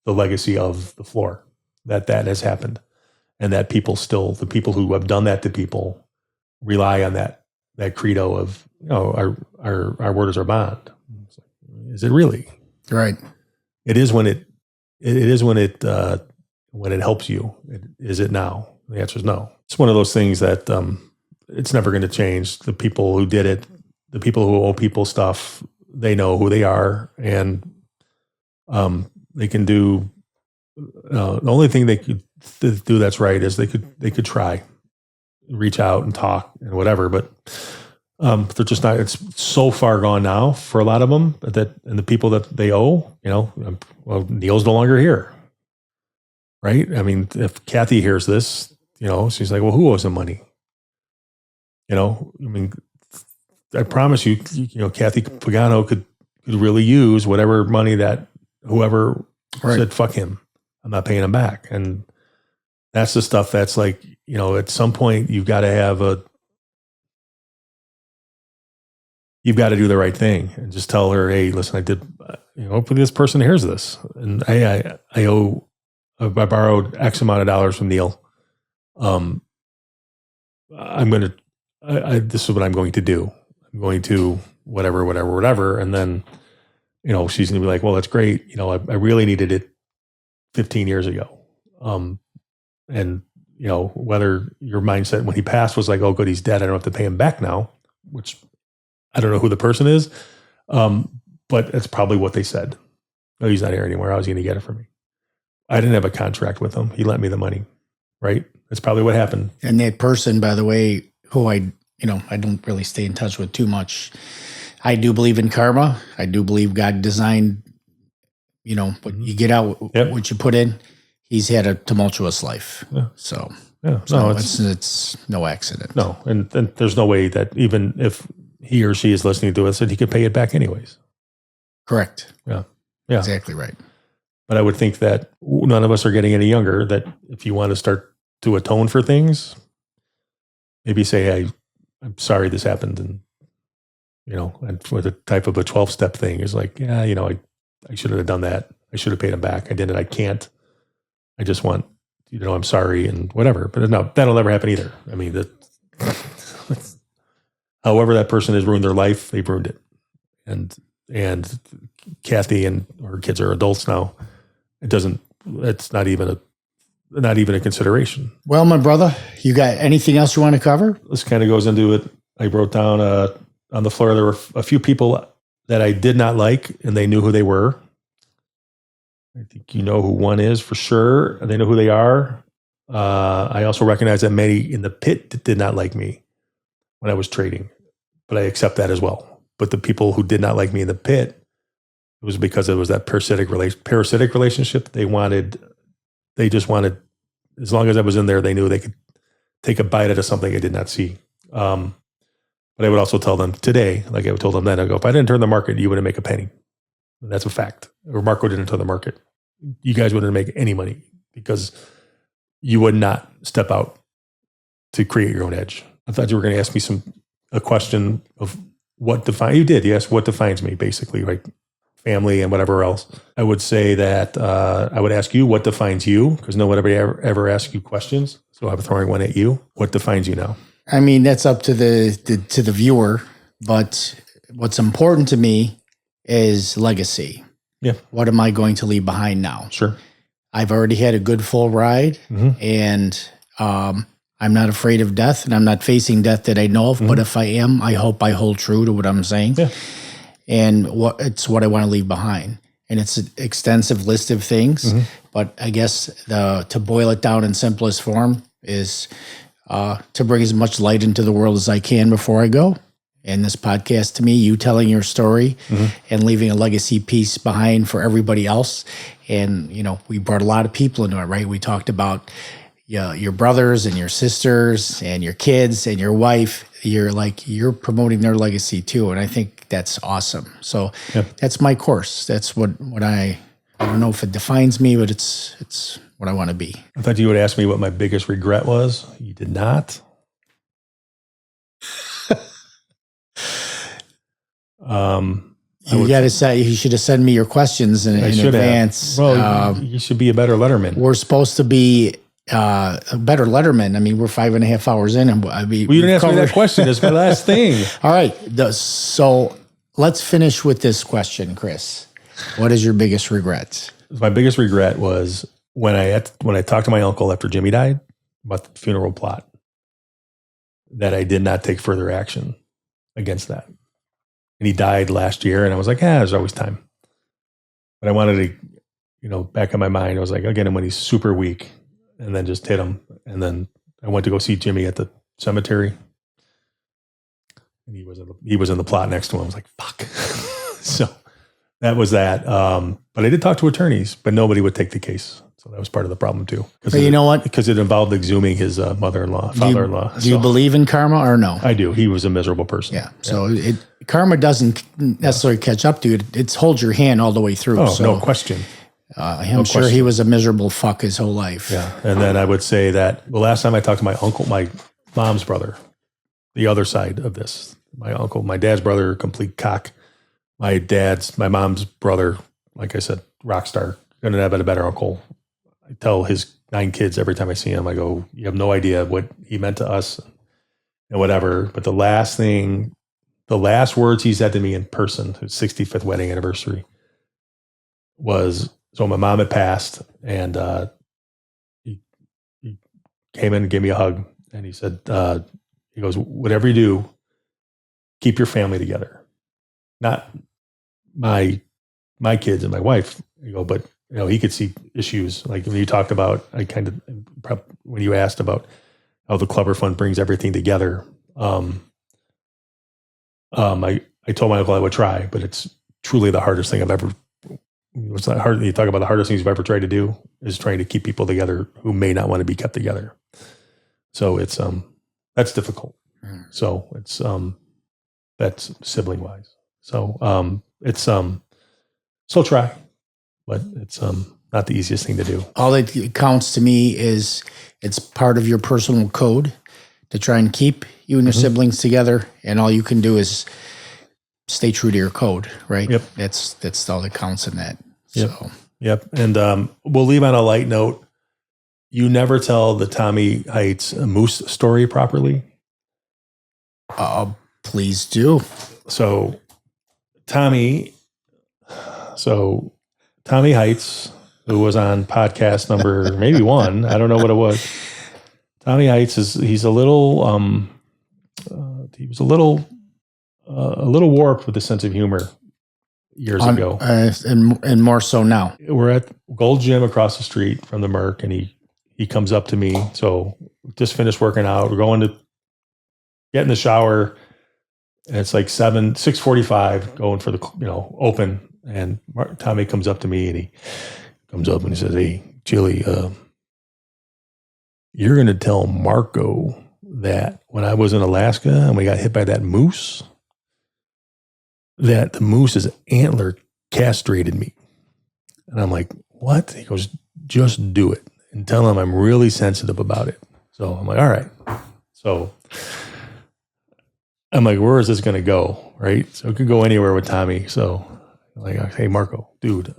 the legacy of the floor that has happened, and that the people who have done that to people rely on that credo of, our word is our bond. Is it really? Right. It is when it helps you. Is it now? The answer is no. It's one of those things that it's never going to change. The people who did it, the people who owe people stuff, they know who they are, and they can do. The only thing they could do that's right is they could try, reach out and talk and whatever, but they're just not. It's so far gone now for a lot of them and the people that they owe. Well, Neil's no longer here, right? I mean, if Kathy hears this, she's like, well, who owes him money? I mean, I promise you, Kathy Pagano could really use whatever money that whoever said, fuck him, I'm not paying him back. And that's the stuff that's like, at some point you've got to do the right thing and just tell her, hey, listen, I did, hopefully this person hears this. And I borrowed X amount of dollars from Neil. This is what I'm going to do. I'm going to whatever. And then, she's going to be like, well, that's great. I really needed it 15 years ago. And whether your mindset when he passed was like, oh, good, he's dead, I don't have to pay him back now, which I don't know who the person is. But that's probably what they said. Oh, he's not here anymore. How was he going to get it from me? I didn't have a contract with him. He lent me the money, right? That's probably what happened. And that person, by the way, who I don't really stay in touch with too much. I do believe in karma. I do believe God designed, what you get out, what you put in. He's had a tumultuous life. Yeah. So it's no accident. No. And there's no way that even if he or she is listening to us, that he could pay it back anyways. Correct. Yeah. Exactly right. But I would think that none of us are getting any younger, that if you want to start to atone for things, maybe say, hey, I'm sorry this happened. And, and for the type of a 12-step thing is like, yeah, I should have done that. I should have paid him back. I did it. I can't. I just want, I'm sorry and whatever. But no, that'll never happen either. I mean, however that person has ruined their life, they've ruined it. And Kathy and her kids are adults now. It's not even a consideration. Well, my brother, you got anything else you want to cover? This kind of goes into it. I wrote down on the floor, there were a few people that I did not like, and they knew who they were. I think you know who one is for sure. They know who they are. I also recognize that many in the pit did not like me when I was trading, but I accept that as well. But the people who did not like me in the pit, it was because it was that parasitic relationship. They just wanted, as long as I was in there, they knew they could take a bite out of something I did not see. But I would also tell them today, like I told them then, I go, if I didn't turn the market, you wouldn't make a penny. And that's a fact. Or Marco didn't turn the market. You guys wouldn't make any money because you would not step out to create your own edge. I thought you were going to ask me a question of what defines, you did. You asked what defines me, basically, like family and whatever else. I would say that I would ask you what defines you, because nobody ever asks you questions. So I'm throwing one at you. What defines you now? I mean, that's up to the viewer, but what's important to me is legacy. Yeah. What am I going to leave behind now? Sure. I've already had a good full ride, and I'm not afraid of death, and I'm not facing death that I know of. But if I am, I hope I hold true to what I'm saying. Yeah. And it's what I want to leave behind. And it's an extensive list of things, but I guess to boil it down in simplest form is to bring as much light into the world as I can before I go, in this podcast to me, you telling your story and leaving a legacy piece behind for everybody else. And, we brought a lot of people into it, right? We talked about your brothers and your sisters and your kids and your wife. You're promoting their legacy too. And I think that's awesome. So that's my course. That's what I don't know if it defines me, but it's what I want to be. I thought you would ask me what my biggest regret was. You did not. You should have sent me your questions in advance. Well, you should be a better letterman. We're supposed to be a better letterman. I mean, we're 5.5 hours in, and you didn't ask me that question. It's my last thing. All right. So let's finish with this question, Chris. What is your biggest regret? My biggest regret was when I talked to my uncle after Jimmy died about the funeral plot, that I did not take further action against that. And he died last year, and I was like, there's always time. But I wanted to, back in my mind, I was like, I'll get him when he's super weak, and then just hit him. And then I went to go see Jimmy at the cemetery, and he was in the plot next to him. I was like, fuck. So that was that. But I did talk to attorneys, but nobody would take the case. So that was part of the problem too. But you know what? Because it involved exhuming his father-in-law. Do you believe in karma or no? I do. He was a miserable person. Yeah. So karma doesn't necessarily catch up to you. It holds your hand all the way through. Oh, no question. I'm sure he was a miserable fuck his whole life. Yeah. And then I would say that the last time I talked to my uncle, my mom's brother, the other side of this, my dad's brother, complete cock. My mom's brother, like I said, rock star. Couldn't have been a better uncle. I tell his 9 kids every time I see him, I go, you have no idea what he meant to us and whatever. But the last words he said to me in person, his 65th wedding anniversary, was, so my mom had passed, and he came in and gave me a hug, and he said, he goes, whatever you do, keep your family together. Not my kids and my wife, but he could see issues. Like when you talked about, when you asked about how the Clubber Fund brings everything together, I told my uncle I would try, but it's truly the hardest thing I've ever. It's not hard. You talk about the hardest things you've ever tried to do is trying to keep people together who may not want to be kept together. So it's that's difficult. So it's that's sibling wise. So it's still try, but it's not the easiest thing to do. All that counts to me is it's part of your personal code to try and keep you and your siblings together, and all you can do is stay true to your code, right? Yep. That's all that counts in that. Yep. So. Yep. And we'll leave on a light note. You never tell the Tommy Heights moose story properly. Please do. So Tommy Heights, who was on podcast number maybe 1, I don't know what it was. Tommy Heights he's a little he was a little warped with the sense of humor years ago, and more so now. We're at Gold Gym across the street from the Merc, and he comes up to me. So just finished working out. We're going to get in the shower, and it's like 6:45, going for the open. And Tommy comes up to me, and he comes up and he says, "Hey, Chili, you're going to tell Marco that when I was in Alaska and we got hit by that moose, that the moose's antler castrated me." And I'm like, "What?" He goes, "Just do it and tell him I'm really sensitive about it." So I'm like, all right. So I'm like, where is this going to go? Right. So it could go anywhere with Tommy. So I'm like, hey, Marco, dude.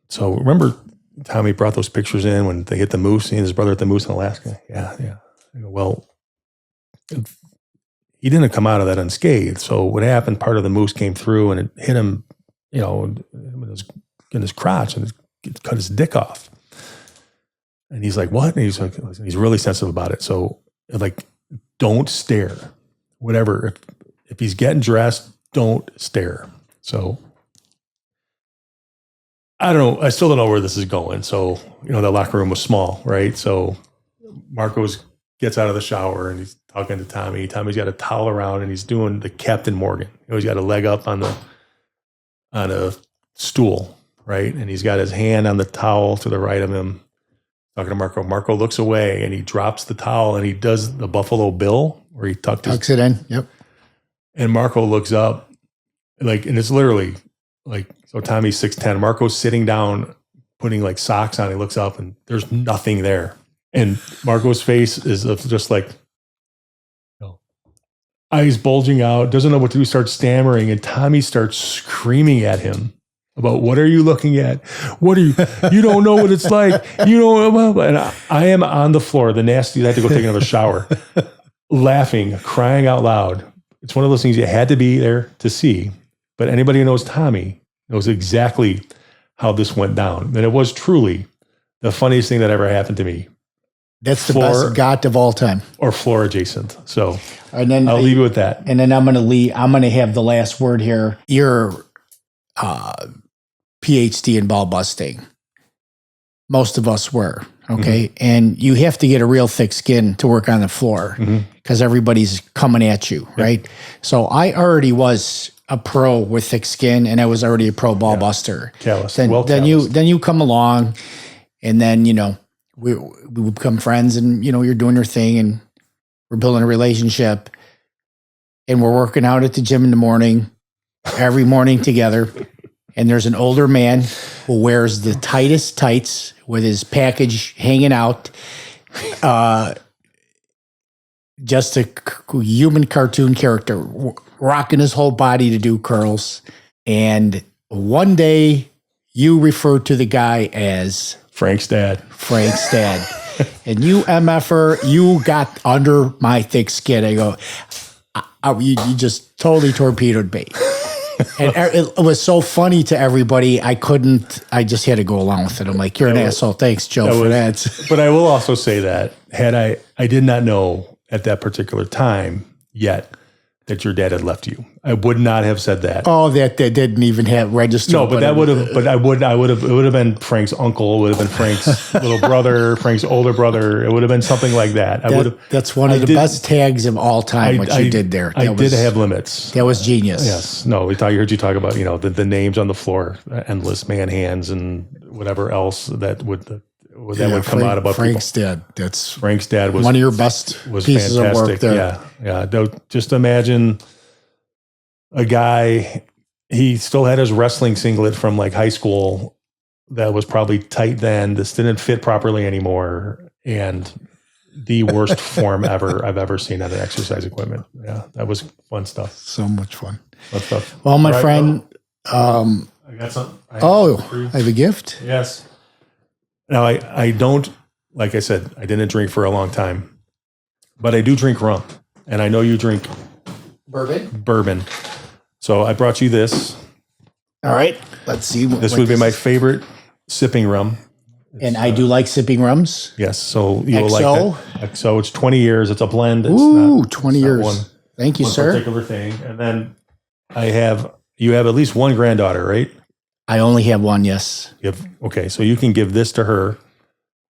So remember Tommy brought those pictures in when they hit the moose, he and his brother hit the moose in Alaska. Yeah. I go, well, he didn't come out of that unscathed. So what happened, part of the moose came through and it hit him, in his crotch, and it cut his dick off. And he's like, what? And he's like, he's really sensitive about it. So like, don't stare, whatever. If he's getting dressed, don't stare. So I don't know. I still don't know where this is going. So, the locker room was small, right? So Marco's gets out of the shower and he's talking to Tommy. Tommy's got a towel around and he's doing the Captain Morgan. He's got a leg up on a stool, right? And he's got his hand on the towel to the right of him, talking to Marco. Marco looks away and he drops the towel and he does the Buffalo Bill where he tucks it in. Yep. And Marco looks up, like, and it's literally like, so Tommy's 6'10". Marco's sitting down, putting like socks on. He looks up and there's nothing there. And Marco's face is just like, eyes bulging out, doesn't know what to do, starts stammering. And Tommy starts screaming at him about, what are you looking at? What are you don't know what it's like. You don't. And I am on the floor, the nasty, I had to go take another shower, laughing, crying out loud. It's one of those things you had to be there to see. But anybody who knows Tommy knows exactly how this went down. And it was truly the funniest thing that ever happened to me. That's the best got of all time. Or floor adjacent. So and then I'll leave you with that. And then I'm going to have the last word here. Your PhD in ball busting. Most of us were. Okay. Mm-hmm. And you have to get a real thick skin to work on the floor because everybody's coming at you. Right. So I already was a pro with thick skin and I was already a pro ball buster. Callous. Then you come along and then, we become friends and, you're doing your thing and we're building a relationship and we're working out at the gym in the morning, every morning together. And there's an older man who wears the tightest tights with his package hanging out, just a human cartoon character, rocking his whole body to do curls. And one day you referred to the guy as Frank's dad. And you MFer, you got under my thick skin. I go, you just totally torpedoed me. And it was so funny to everybody. I just had to go along with it. I'm like, you're an asshole. Thanks, Joe, for that. But I will also say that I did not know at that particular time yet that your dad had left you. I would not have said that. Oh, that didn't even have registered. No, but that would have. But it would have been Frank's uncle. It would have been Frank's little brother, Frank's older brother. It would have been something like that. That's one of the best tags of all time. What you did there. I did have limits. That was genius. Yes. No, we heard you talk about the names on the floor, endless man hands, and whatever else that would come out about Frank's people. Dad. Frank's dad was one of your best pieces fantastic. Of work there. Yeah. Just imagine a guy. He still had his wrestling singlet from like high school that was probably tight then. This didn't fit properly anymore, and the worst form I've ever seen out of exercise equipment. Yeah, that was fun stuff. So much fun. Fun stuff. Well, my friend, I got something. I have a gift. Yes. Now, I don't, like I said, I didn't drink for a long time, but I do drink rum. And I know you drink bourbon. So I brought you this. All right. Let's see. This would be my favorite sipping rum. And I do like sipping rums. Yes. So you will XO? like that. XO. It's 20 years. It's a blend. It's 20 years. One, Thank you, sir. Particular thing. And then you have at least one granddaughter, right? I only have one, yes. Okay, so you can give this to her.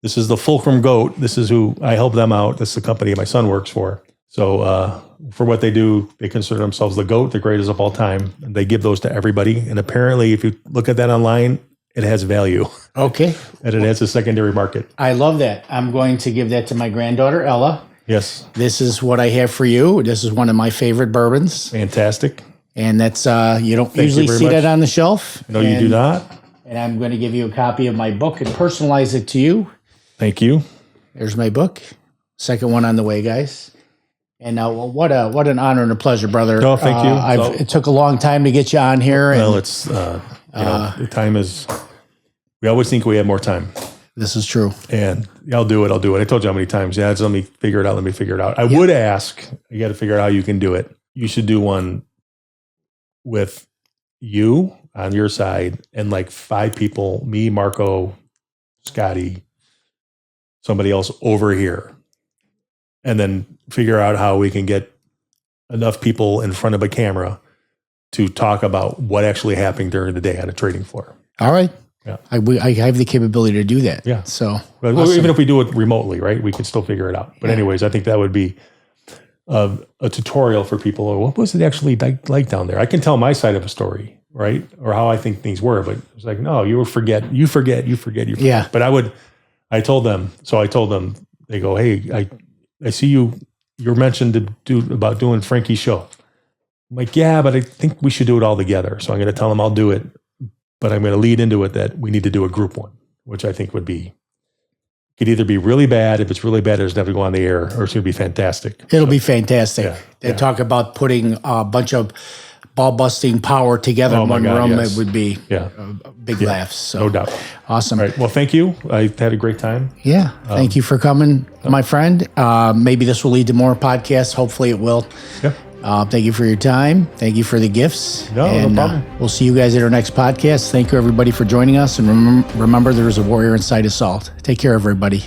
This is the Fulcrum Goat. This is who I help them out. This is the company my son works for. So for what they do, they consider themselves the GOAT, the greatest of all time. And they give those to everybody. And apparently, if you look at that online, it has value. Okay. And it has a secondary market. I love that. I'm going to give that to my granddaughter, Ella. Yes. This is what I have for you. This is one of my favorite bourbons. Fantastic. And that's, you don't usually see that on the shelf. No, you do not. And I'm going to give you a copy of my book and personalize it to you. Thank you. There's my book. Second one on the way, guys. And what an honor and a pleasure, brother. Oh, thank you. It took a long time to get you on here. Well, it's, the time is, we always think we have more time. This is true. And I'll do it. I told you how many times. Yeah, let me figure it out. I would ask, you got to figure out how you can do it. You should do one with you on your side and like 5 people, me, Marco, Scotty, somebody else over here. And then figure out how we can get enough people in front of a camera to talk about what actually happened during the day on a trading floor. All right. Yeah. I have the capability to do that. Yeah. So But awesome. even if we do it remotely, right, we can still figure it out. But anyways, I think that would be a tutorial for people. Or what was it actually like down there? I can tell my side of a story, right, or how I think things were. But it's like, no, you forget. Yeah. But I told them. So I told them. They go, hey, I see you. You're mentioned to do about doing Frankie's show. I'm like, yeah, but I think we should do it all together. So I'm going to tell them I'll do it, but I'm going to lead into it that we need to do a group one, which I think could either be really bad. If it's really bad, it's never go on the air, or it's going to be fantastic. It'll be fantastic. Yeah, They talk about putting a bunch of ball busting power together in one room. Yes. It would be Yeah. big laughs. So No doubt. awesome. All right. Well, thank you. I had a great time. Yeah. Thank you for coming, my friend. Maybe this will lead to more podcasts. Hopefully it will. Yeah. Thank you for your time. Thank you for the gifts. No problem. We'll see you guys at our next podcast. Thank you, everybody, for joining us. And remember, there is a warrior inside us all. Take care, everybody.